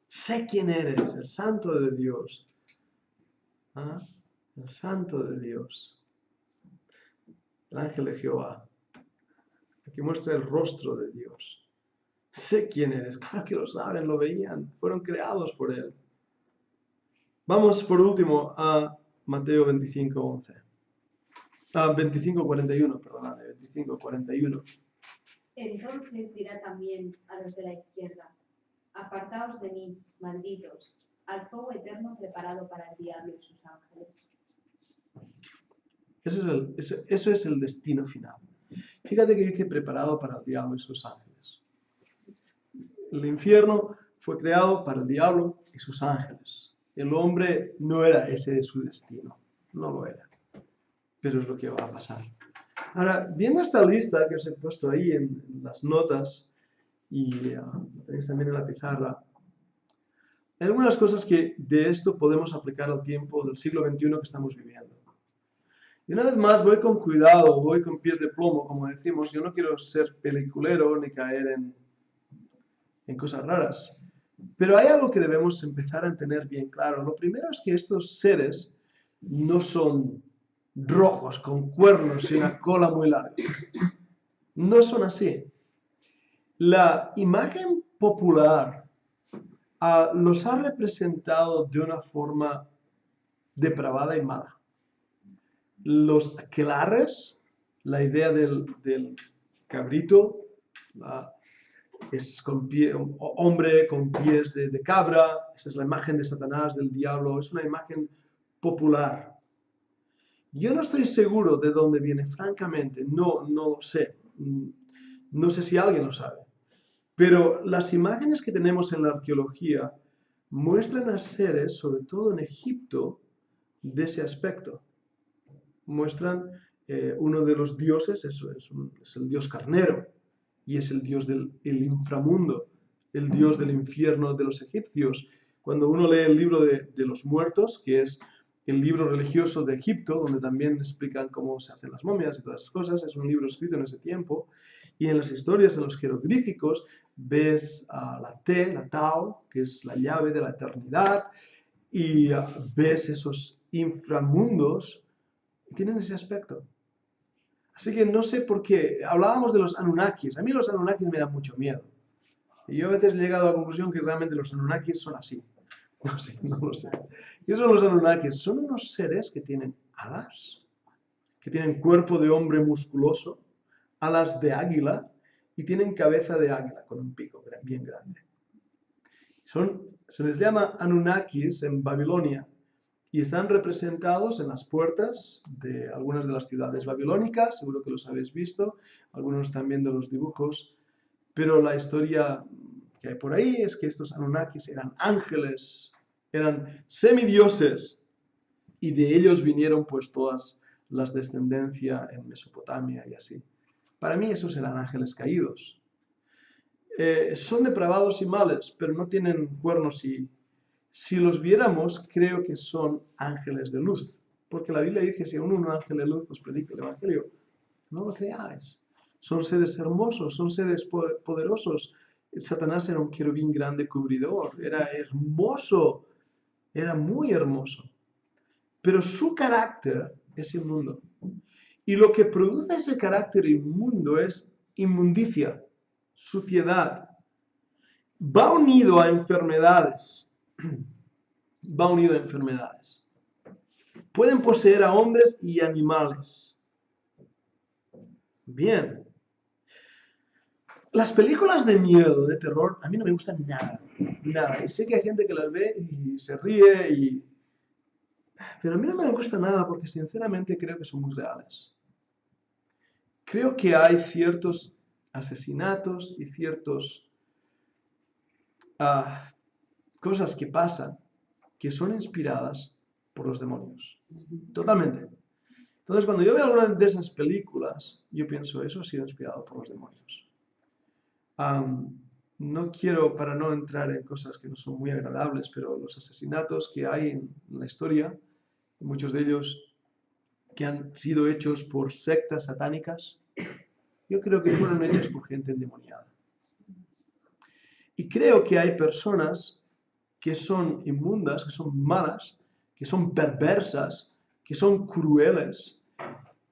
Sé quién eres, el Santo de Dios. El Santo de Dios. El ángel de Jehová. Aquí muestra el rostro de Dios. Sé quién eres. Claro que lo saben, lo veían. Fueron creados por Él. Vamos por último a Mateo 25:11. 25:41, perdóname, 25:41. Entonces dirá también a los de la izquierda: apartaos de mí, malditos, al fuego eterno preparado para el diablo y sus ángeles. Eso es el destino final. Fíjate que dice preparado para el diablo y sus ángeles. El infierno fue creado para el diablo y sus ángeles. El hombre no era ese su destino. no lo era. Pero es lo que va a pasar. Ahora, viendo esta lista que os he puesto ahí en las notas, y lo tenéis también en la pizarra, hay algunas cosas que de esto podemos aplicar al tiempo del siglo XXI que estamos viviendo. Y una vez más, voy con cuidado, voy con pies de plomo, como decimos. Yo no quiero ser peliculero ni caer en cosas raras. Pero hay algo que debemos empezar a tener bien claro. Lo primero es que estos seres no son rojos, con cuernos y una cola muy larga. No son así. La imagen popular los ha representado de una forma depravada y mala. Los aquelarres, la idea del cabrito, es hombre con pies de cabra, esa es la imagen de Satanás, del diablo, es una imagen popular. Yo no estoy seguro de dónde viene, francamente, no lo sé. No sé si alguien lo sabe. Pero las imágenes que tenemos en la arqueología muestran a seres, sobre todo en Egipto, de ese aspecto. Muestran uno de los dioses, es el dios carnero, y es el dios del inframundo, el dios del infierno de los egipcios. Cuando uno lee el libro de los muertos, que es el libro religioso de Egipto, donde también explican cómo se hacen las momias y todas esas cosas, es un libro escrito en ese tiempo, y en las historias, en los jeroglíficos, ves la T, la Tao, que es la llave de la eternidad, y ves esos inframundos, tienen ese aspecto. Así que no sé por qué. Hablábamos de los Anunnakis. A mí los Anunnakis me dan mucho miedo. Y yo a veces he llegado a la conclusión que realmente los Anunnakis son así. No sé, no lo sé. ¿Qué son los Anunnakis? Son unos seres que tienen alas, que tienen cuerpo de hombre musculoso, alas de águila y tienen cabeza de águila con un pico bien grande. Se les llama Anunnakis en Babilonia y están representados en las puertas de algunas de las ciudades babilónicas, seguro que los habéis visto, algunos están viendo los dibujos, pero la historia que hay por ahí es que estos Anunnakis eran ángeles, eran semidioses, y de ellos vinieron pues todas las descendencias en Mesopotamia y así. Para mí esos eran ángeles caídos. Son depravados y males, pero no tienen cuernos y si los viéramos, creo que son ángeles de luz. Porque la Biblia dice, si un ángel de luz os predica el Evangelio, no lo creáis. Son seres hermosos, son seres poderosos. Satanás era un querubín grande cubridor, era hermoso, era muy hermoso. Pero su carácter es inmundo. Y lo que produce ese carácter inmundo es inmundicia, suciedad. Va unido a enfermedades. Va unido a enfermedades. Pueden poseer a hombres y animales. Bien. Las películas de miedo, de terror, a mí no me gustan nada. Nada. Y sé que hay gente que las ve y se ríe pero a mí no me gusta nada porque sinceramente creo que son muy reales. Creo que hay ciertos asesinatos y ciertos cosas que pasan que son inspiradas por los demonios. Totalmente. Entonces, cuando yo veo alguna de esas películas, yo pienso, eso ha sido inspirado por los demonios. No quiero, para no entrar en cosas que no son muy agradables, pero los asesinatos que hay en la historia, muchos de ellos que han sido hechos por sectas satánicas, yo creo que fueron hechos por gente endemoniada. Y creo que hay personas que son inmundas, que son malas, que son perversas, que son crueles.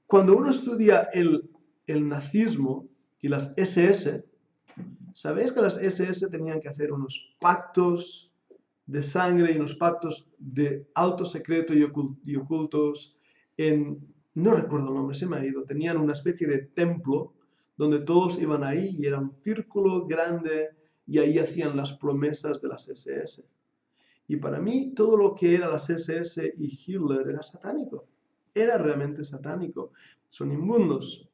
Cuando uno estudia el nazismo y las SS, ¿sabéis que las SS tenían que hacer unos pactos de sangre y unos pactos de alto secreto y ocultos no recuerdo el nombre, se me ha ido, tenían una especie de templo donde todos iban ahí y era un círculo grande y ahí hacían las promesas de las SS. Y para mí todo lo que era las SS y Hitler era satánico, era realmente satánico, son inmundos.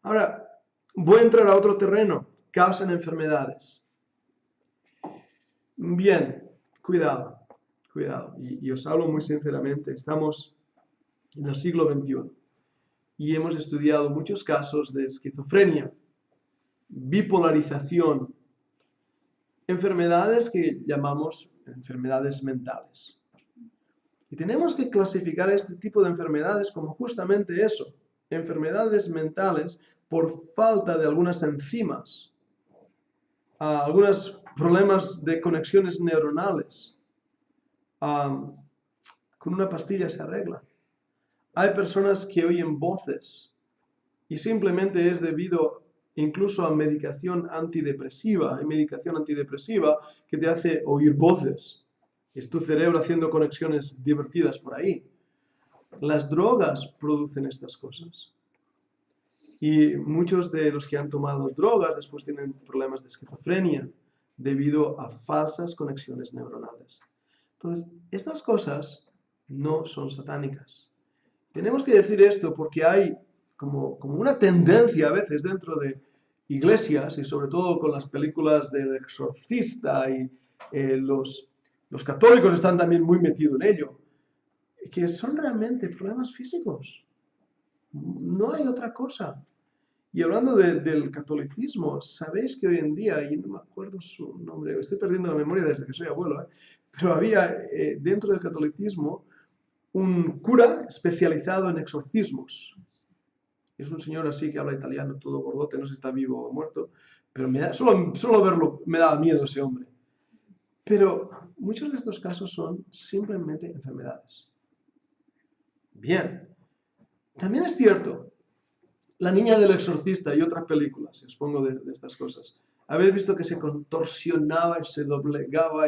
Ahora, voy a entrar a otro terreno, causan enfermedades. Bien, cuidado, y os hablo muy sinceramente, estamos en el siglo XXI. Y hemos estudiado muchos casos de esquizofrenia, bipolarización, enfermedades que llamamos enfermedades mentales. Y tenemos que clasificar este tipo de enfermedades como justamente eso, enfermedades mentales por falta de algunas enzimas, algunos problemas de conexiones neuronales. Con una pastilla se arregla. Hay personas que oyen voces y simplemente es debido incluso a medicación antidepresiva. Hay medicación antidepresiva que te hace oír voces. Es tu cerebro haciendo conexiones divertidas por ahí. Las drogas producen estas cosas. Y muchos de los que han tomado drogas después tienen problemas de esquizofrenia debido a falsas conexiones neuronales. Entonces, estas cosas no son satánicas. Tenemos que decir esto porque hay como una tendencia a veces dentro de iglesias y sobre todo con las películas del exorcista y los católicos están también muy metidos en ello, que son realmente problemas físicos. No hay otra cosa. Y hablando del catolicismo, sabéis que hoy en día, y no me acuerdo su nombre, estoy perdiendo la memoria desde que soy abuelo, pero había dentro del catolicismo un cura especializado en exorcismos. Es un señor así que habla italiano, todo gordote, no sé si está vivo o muerto, pero solo verlo me daba miedo ese hombre. Pero muchos de estos casos son simplemente enfermedades. Bien, también es cierto, La niña del exorcista y otras películas, si os pongo de estas cosas. ¿Habéis visto que se contorsionaba y se doblegaba?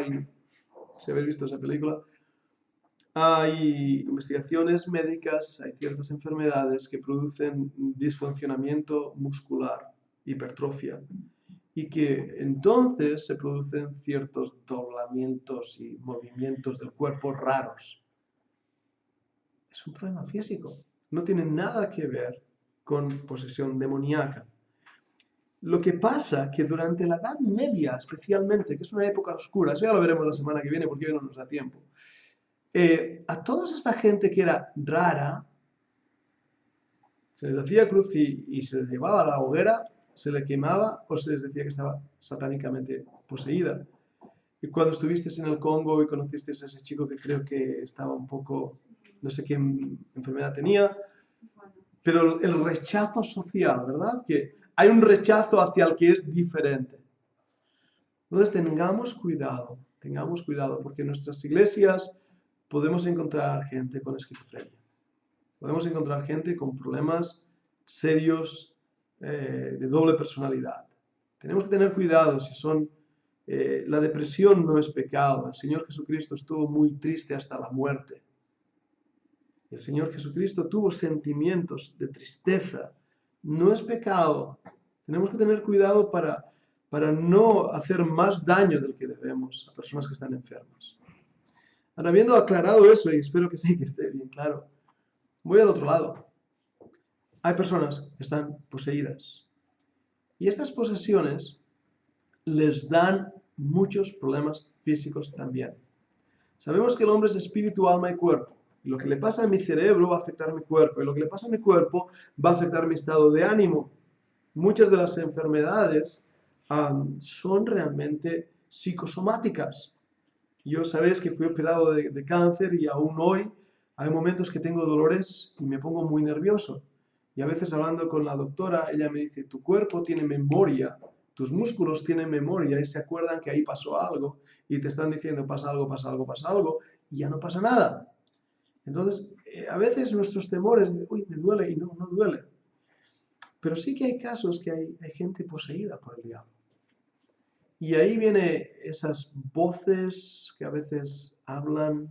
¿Se habéis visto esa película? Hay investigaciones médicas, hay ciertas enfermedades que producen disfuncionamiento muscular, hipertrofia, y que entonces se producen ciertos doblamientos y movimientos del cuerpo raros. Es un problema físico, no tiene nada que ver con posesión demoníaca. Lo que pasa que durante la Edad Media, especialmente, que es una época oscura, eso ya lo veremos la semana que viene porque hoy no nos da tiempo, a toda esta gente que era rara, se les hacía cruz y se les llevaba a la hoguera, se le quemaba o se les decía que estaba satánicamente poseída. Y cuando estuviste en el Congo y conociste a ese chico que creo que estaba un poco, no sé qué enfermedad tenía, pero el rechazo social, ¿verdad? Que hay un rechazo hacia el que es diferente. Entonces tengamos cuidado, porque en nuestras iglesias podemos encontrar gente con esquizofrenia. Podemos encontrar gente con problemas serios de doble personalidad. Tenemos que tener cuidado si son... la depresión no es pecado. El Señor Jesucristo estuvo muy triste hasta la muerte. El Señor Jesucristo tuvo sentimientos de tristeza. No es pecado. Tenemos que tener cuidado para no hacer más daño del que debemos a personas que están enfermas. Ahora, habiendo aclarado eso, y espero que sí, que esté bien claro, voy al otro lado. Hay personas que están poseídas. Y estas posesiones les dan muchos problemas físicos también. Sabemos que el hombre es espíritu, alma y cuerpo. Y lo que le pasa a mi cerebro va a afectar a mi cuerpo. Y lo que le pasa a mi cuerpo va a afectar mi estado de ánimo. Muchas de las enfermedades son realmente psicosomáticas. Yo sabéis que fui operado de cáncer y aún hoy hay momentos que tengo dolores y me pongo muy nervioso. Y a veces hablando con la doctora, ella me dice, tu cuerpo tiene memoria, tus músculos tienen memoria y se acuerdan que ahí pasó algo y te están diciendo pasa algo, pasa algo, pasa algo y ya no pasa nada. Entonces, a veces nuestros temores de, uy, me duele y no duele. Pero sí que hay casos que hay gente poseída por el diablo. Y ahí vienen esas voces que a veces hablan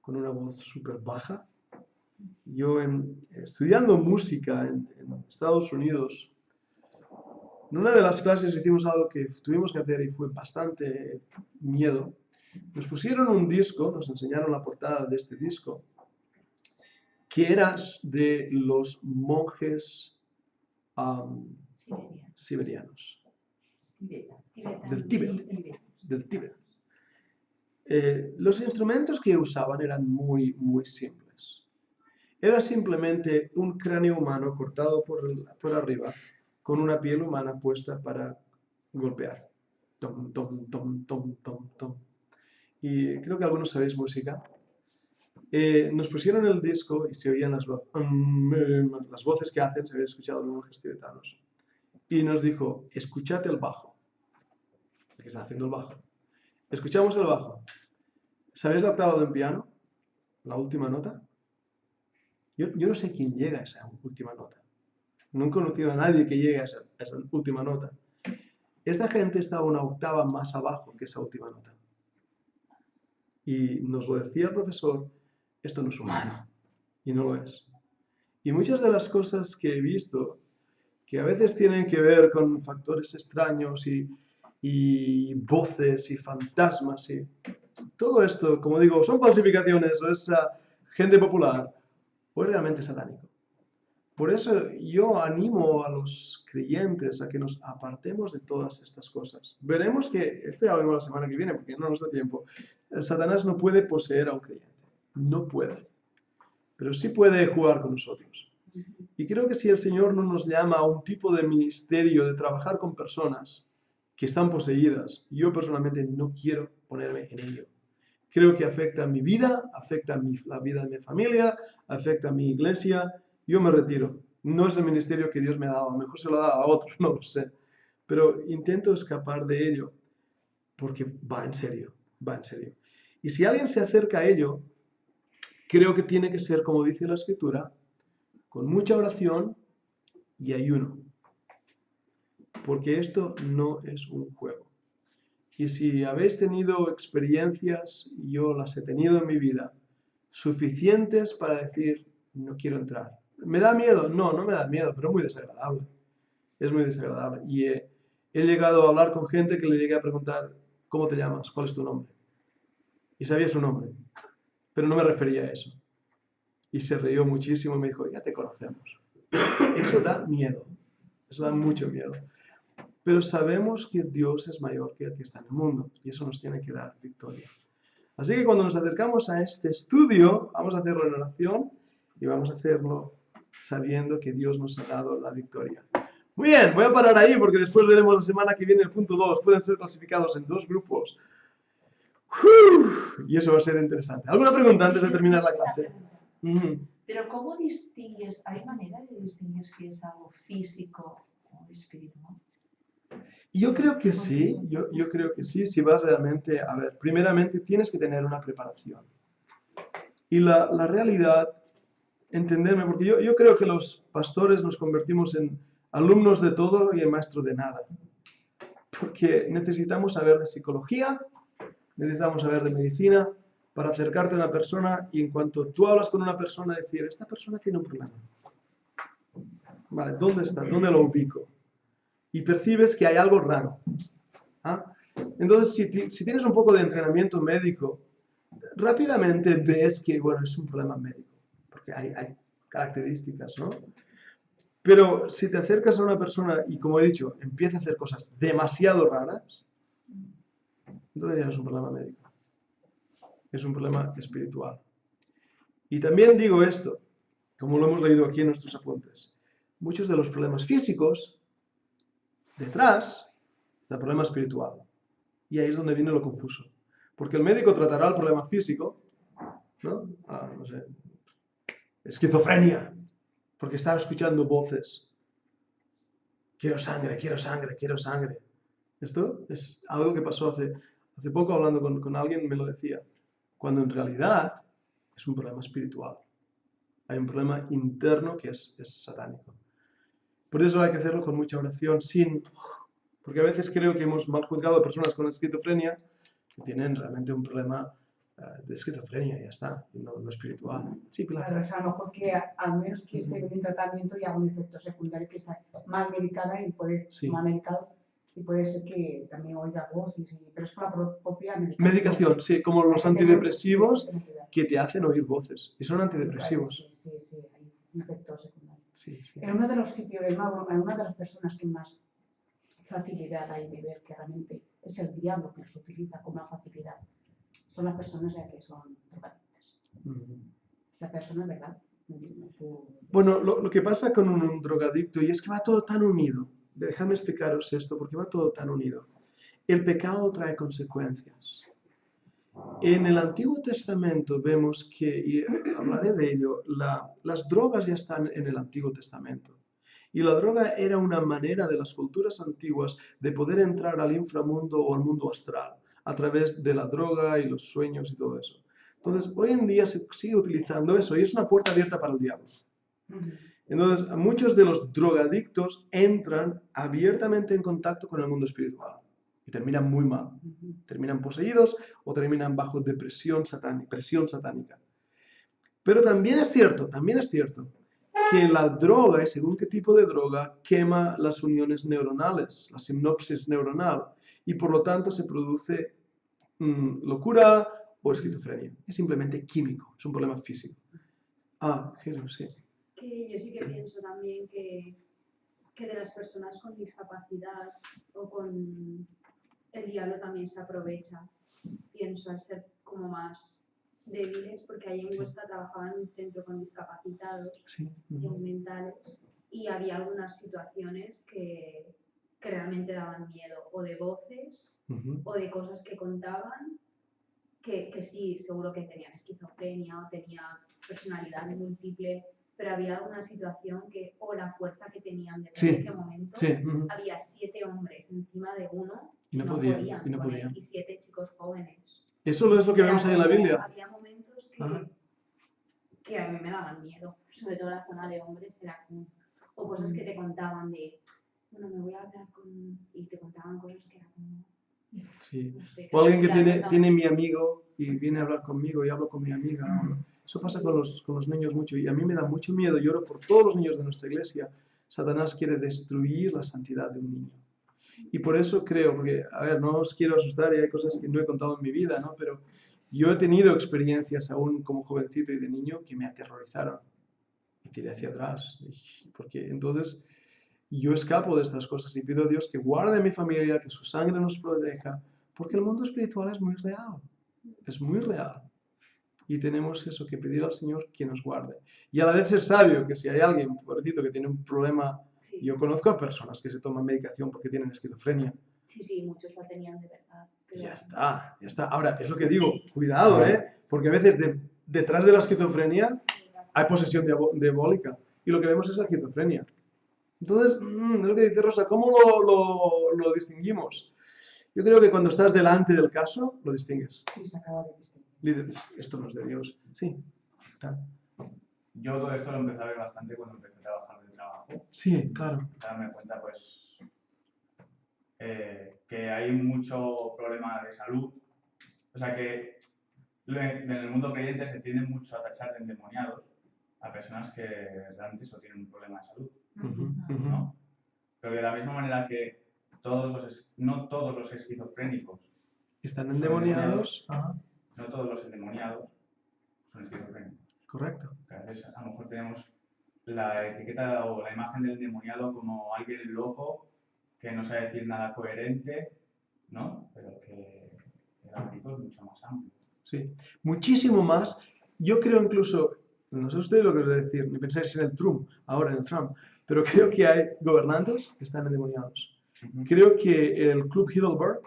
con una voz súper baja. Yo, estudiando música en Estados Unidos, en una de las clases hicimos algo que tuvimos que hacer y fue bastante miedo. Nos pusieron un disco, nos enseñaron la portada de este disco, que era de los monjes siberianos. Del Tíbet. Los instrumentos que usaban eran muy, muy simples. Era simplemente un cráneo humano cortado por arriba con una piel humana puesta para golpear. Tom, tom, tom, tom, tom, tom. Y creo que algunos sabéis música. Nos pusieron el disco y se oían las voces que hacen, se había escuchado los monjes tibetanos. Y nos dijo, escuchad el bajo. ¿Qué está haciendo el bajo? Escuchamos el bajo. ¿Sabéis la octava de un piano? La última nota. Yo no sé quién llega a esa última nota. No he conocido a nadie que llegue a esa última nota. Esta gente estaba una octava más abajo que esa última nota. Y nos lo decía el profesor, esto no es humano. Y no lo es. Y muchas de las cosas que he visto, que a veces tienen que ver con factores extraños y voces y fantasmas, y todo esto, como digo, son falsificaciones, o es gente popular, o es realmente satánico. Por eso yo animo a los creyentes a que nos apartemos de todas estas cosas. Veremos que, esto ya lo veremos la semana que viene, porque no nos da tiempo, Satanás no puede poseer a un creyente. No puede. Pero sí puede jugar con nosotros. Y creo que si el Señor no nos llama a un tipo de ministerio, de trabajar con personas que están poseídas, yo personalmente no quiero ponerme en ello. Creo que afecta a mi vida, afecta a la vida de mi familia, afecta a mi iglesia. Yo me retiro. No es el ministerio que Dios me ha dado. A lo mejor se lo ha dado a otros, no lo sé. Pero intento escapar de ello porque va en serio, va en serio. Y si alguien se acerca a ello, creo que tiene que ser, como dice la Escritura, con mucha oración y ayuno. Porque esto no es un juego. Y si habéis tenido experiencias, yo las he tenido en mi vida, suficientes para decir, no quiero entrar. ¿Me da miedo? No, no me da miedo, pero es muy desagradable. Es muy desagradable. Y he llegado a hablar con gente que le llegué a preguntar, ¿cómo te llamas? ¿Cuál es tu nombre? Y sabía su nombre, pero no me refería a eso. Y se rió muchísimo y me dijo, ya te conocemos. Eso da miedo. Eso da mucho miedo. Pero sabemos que Dios es mayor que el que está en el mundo. Y eso nos tiene que dar victoria. Así que cuando nos acercamos a este estudio, vamos a hacerlo en oración y vamos a hacerlo sabiendo que Dios nos ha dado la victoria. Muy bien, voy a parar ahí porque después veremos la semana que viene el punto 2. Pueden ser clasificados en 2 grupos. Y eso va a ser interesante. ¿Alguna pregunta antes de terminar la clase? Pero ¿cómo distingues? ¿Hay manera de distinguir si es algo físico o espiritual? Yo creo que sí, yo creo que sí, si vas realmente, a ver, primeramente tienes que tener una preparación. Y la realidad, entenderme, porque yo creo que los pastores nos convertimos en alumnos de todo y en maestros de nada. Porque necesitamos saber de psicología, necesitamos saber de medicina, para acercarte a una persona y en cuanto tú hablas con una persona, decir, esta persona tiene un problema. Vale, ¿dónde está? ¿Dónde lo ubico? Y percibes que hay algo raro. ¿Ah? Entonces, si tienes un poco de entrenamiento médico, rápidamente ves que, bueno, es un problema médico, porque hay características, ¿no? Pero si te acercas a una persona y, como he dicho, empieza a hacer cosas demasiado raras, entonces ya no es un problema médico. Es un problema espiritual. Y también digo esto, como lo hemos leído aquí en nuestros apuntes. Muchos de los problemas físicos, detrás está el problema espiritual. Y ahí es donde viene lo confuso. Porque el médico tratará el problema físico, ¿no? No sé, esquizofrenia, porque está escuchando voces. Quiero sangre, quiero sangre, quiero sangre. Esto es algo que pasó hace poco hablando con alguien, me lo decía. Cuando en realidad es un problema espiritual. Hay un problema interno que es satánico. Por eso hay que hacerlo con mucha oración, porque a veces creo que hemos mal juzgado a personas con esquizofrenia que tienen realmente un problema de esquizofrenia, ya está, no espiritual. Sí, claro. Claro, es a lo mejor que al menos que esté en tratamiento y haga un efecto secundario que está mal medicada y puede, mal medicado, y puede ser que también oiga voces, pero es por la propia medicación. Medicación, sí, como los antidepresivos que te hacen oír voces. Y son antidepresivos. Sí, hay un efecto secundario. Sí. En uno de los sitios, en una de las personas que más facilidad hay de ver que realmente es el diablo que los utiliza con más facilidad, son las personas ya que son drogadictas. Esta persona, ¿verdad? Bueno, lo que pasa con un drogadicto, y es que va todo tan unido. Dejadme explicaros esto, porque va todo tan unido. El pecado trae consecuencias. En el Antiguo Testamento vemos que, y hablaré de ello, las drogas ya están en el Antiguo Testamento. Y la droga era una manera de las culturas antiguas de poder entrar al inframundo o al mundo astral, a través de la droga y los sueños y todo eso. Entonces, hoy en día se sigue utilizando eso y es una puerta abierta para el diablo. Entonces, muchos de los drogadictos entran abiertamente en contacto con el mundo espiritual y terminan muy mal. Terminan poseídos o terminan bajo presión satánica. Pero también es cierto que la droga, y según qué tipo de droga, quema las uniones neuronales, la sinapsis neuronal, y por lo tanto se produce locura o esquizofrenia. Es simplemente químico, es un problema físico. Jesús, sí. Que yo sí que pienso también que de las personas con discapacidad o con el diablo también se aprovecha. Pienso al ser como más débiles, porque ahí en Huesca trabajaba en un centro con discapacitados mentales y había algunas situaciones que realmente daban miedo, o de voces o de cosas que contaban que sí, seguro que tenían esquizofrenia o tenían personalidad múltiple, pero había alguna situación que, o la fuerza que tenían de ese momento, había 7 hombres encima de uno y no podían. Y 7 chicos jóvenes. Eso es lo que vemos ahí en la Biblia. Había momentos que a mí me daban miedo, sobre todo la zona de hombres, era como, o cosas que te contaban de, bueno, me voy a hablar con, y te contaban cosas que eran como... Sí. No sé, O alguien que tiene mi amigo y viene a hablar conmigo y hablo con mi amiga. Eso pasa con los niños mucho y a mí me da mucho miedo. Yo oro por todos los niños de nuestra iglesia. Satanás quiere destruir la santidad de un niño. Y por eso creo, porque, a ver, no os quiero asustar y hay cosas que no he contado en mi vida, ¿no? Pero yo he tenido experiencias aún como jovencito y de niño que me aterrorizaron. Y tiré hacia atrás. Porque entonces... yo escapo de estas cosas y pido a Dios que guarde a mi familia, que su sangre nos proteja, porque el mundo espiritual es muy real, es muy real. Y tenemos eso, que pedir al Señor que nos guarde. Y a la vez ser sabio, que si hay alguien, pobrecito, que tiene un problema, yo conozco a personas que se toman medicación porque tienen esquizofrenia. Sí, muchos la tenían de verdad. Pero... Ya está. Ahora, es lo que digo, cuidado, porque a veces detrás de la esquizofrenia hay posesión diabólica. Y lo que vemos es la esquizofrenia. Entonces, es lo que dice Rosa, ¿cómo lo distinguimos? Yo creo que cuando estás delante del caso, lo distingues. Sí, se acaba de distinguir. Dices, esto no es de Dios. Sí. Yo todo esto lo empecé a ver bastante cuando empecé a trabajar de trabajo. Sí, claro. Darme cuenta, pues, que hay mucho problema de salud. O sea que en el mundo creyente se tiende mucho a tachar de endemoniados a personas que realmente solo tienen un problema de salud. ¿No? Pero de la misma manera que no todos los esquizofrénicos están endemoniados, no todos los endemoniados son esquizofrénicos. Correcto. A veces a lo mejor tenemos la etiqueta o la imagen del endemoniado como alguien loco que no sabe decir nada coherente, ¿no? Pero que el abanico es mucho más amplio. Sí, muchísimo más. Yo creo incluso, no sé ustedes lo que os voy a decir, ni pensáis en el Trump, ahora en el Trump, pero creo que hay gobernantes que están endemoniados. Creo que el Club Heidelberg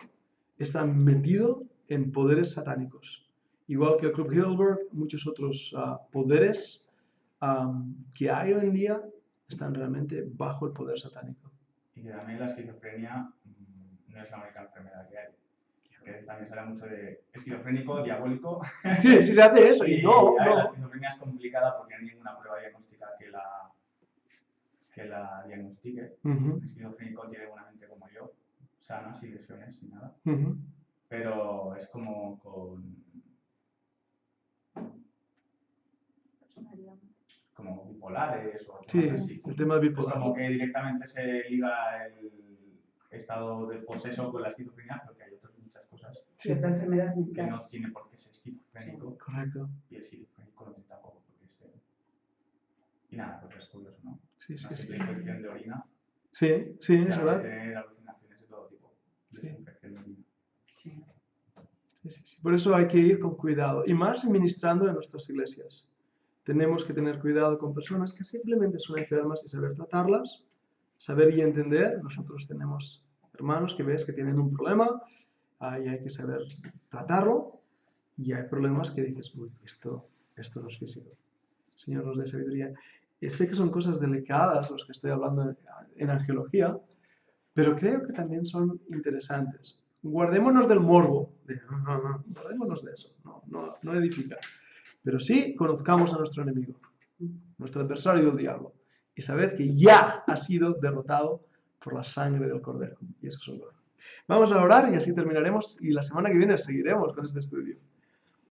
está metido en poderes satánicos. Igual que el Club Heidelberg, muchos otros poderes que hay hoy en día están realmente bajo el poder satánico. Y que también la esquizofrenia no es la única enfermedad que hay. Que también se habla mucho de esquizofrénico, diabólico. Sí, se hace eso. Y no. La esquizofrenia es complicada porque no hay ninguna prueba diagnóstica que la diagnostique. El esquizofrénico tiene una mente como yo, sana, sin lesiones, sin nada. Pero es como como bipolares o sí, así. El tema bipolar. Es como que directamente se liga el estado de poseso con la esquizofrenia, porque hay otras muchas cosas. Sí, otra enfermedad que mental. no tiene por qué ser esquizofrénico. Sí, correcto. Y el esquizofrénico no tiene tampoco por qué ser. Y nada, porque es curioso, ¿no? Sí. Una infección de orina. Sí, es verdad. Tener alucinaciones de todo tipo. Infección de orina. Sí. Por eso hay que ir con cuidado. Y más ministrando en nuestras iglesias. tenemos que tener cuidado con personas que simplemente son enfermas y saber tratarlas, saber y entender. Nosotros tenemos hermanos que ves que tienen un problema y hay que saber tratarlo, y hay problemas que dices, uy, esto no es físico. Señor nos dé sabiduría. Y sé que son cosas delicadas los que estoy hablando en angelología, pero creo que también son interesantes. Guardémonos del morbo, guardémonos de eso, no edifica. Pero sí conozcamos a nuestro enemigo, nuestro adversario del diablo, y sabed que ya ha sido derrotado por la sangre del Cordero. Y eso es un gozo. Vamos a orar y así terminaremos, y la semana que viene seguiremos con este estudio.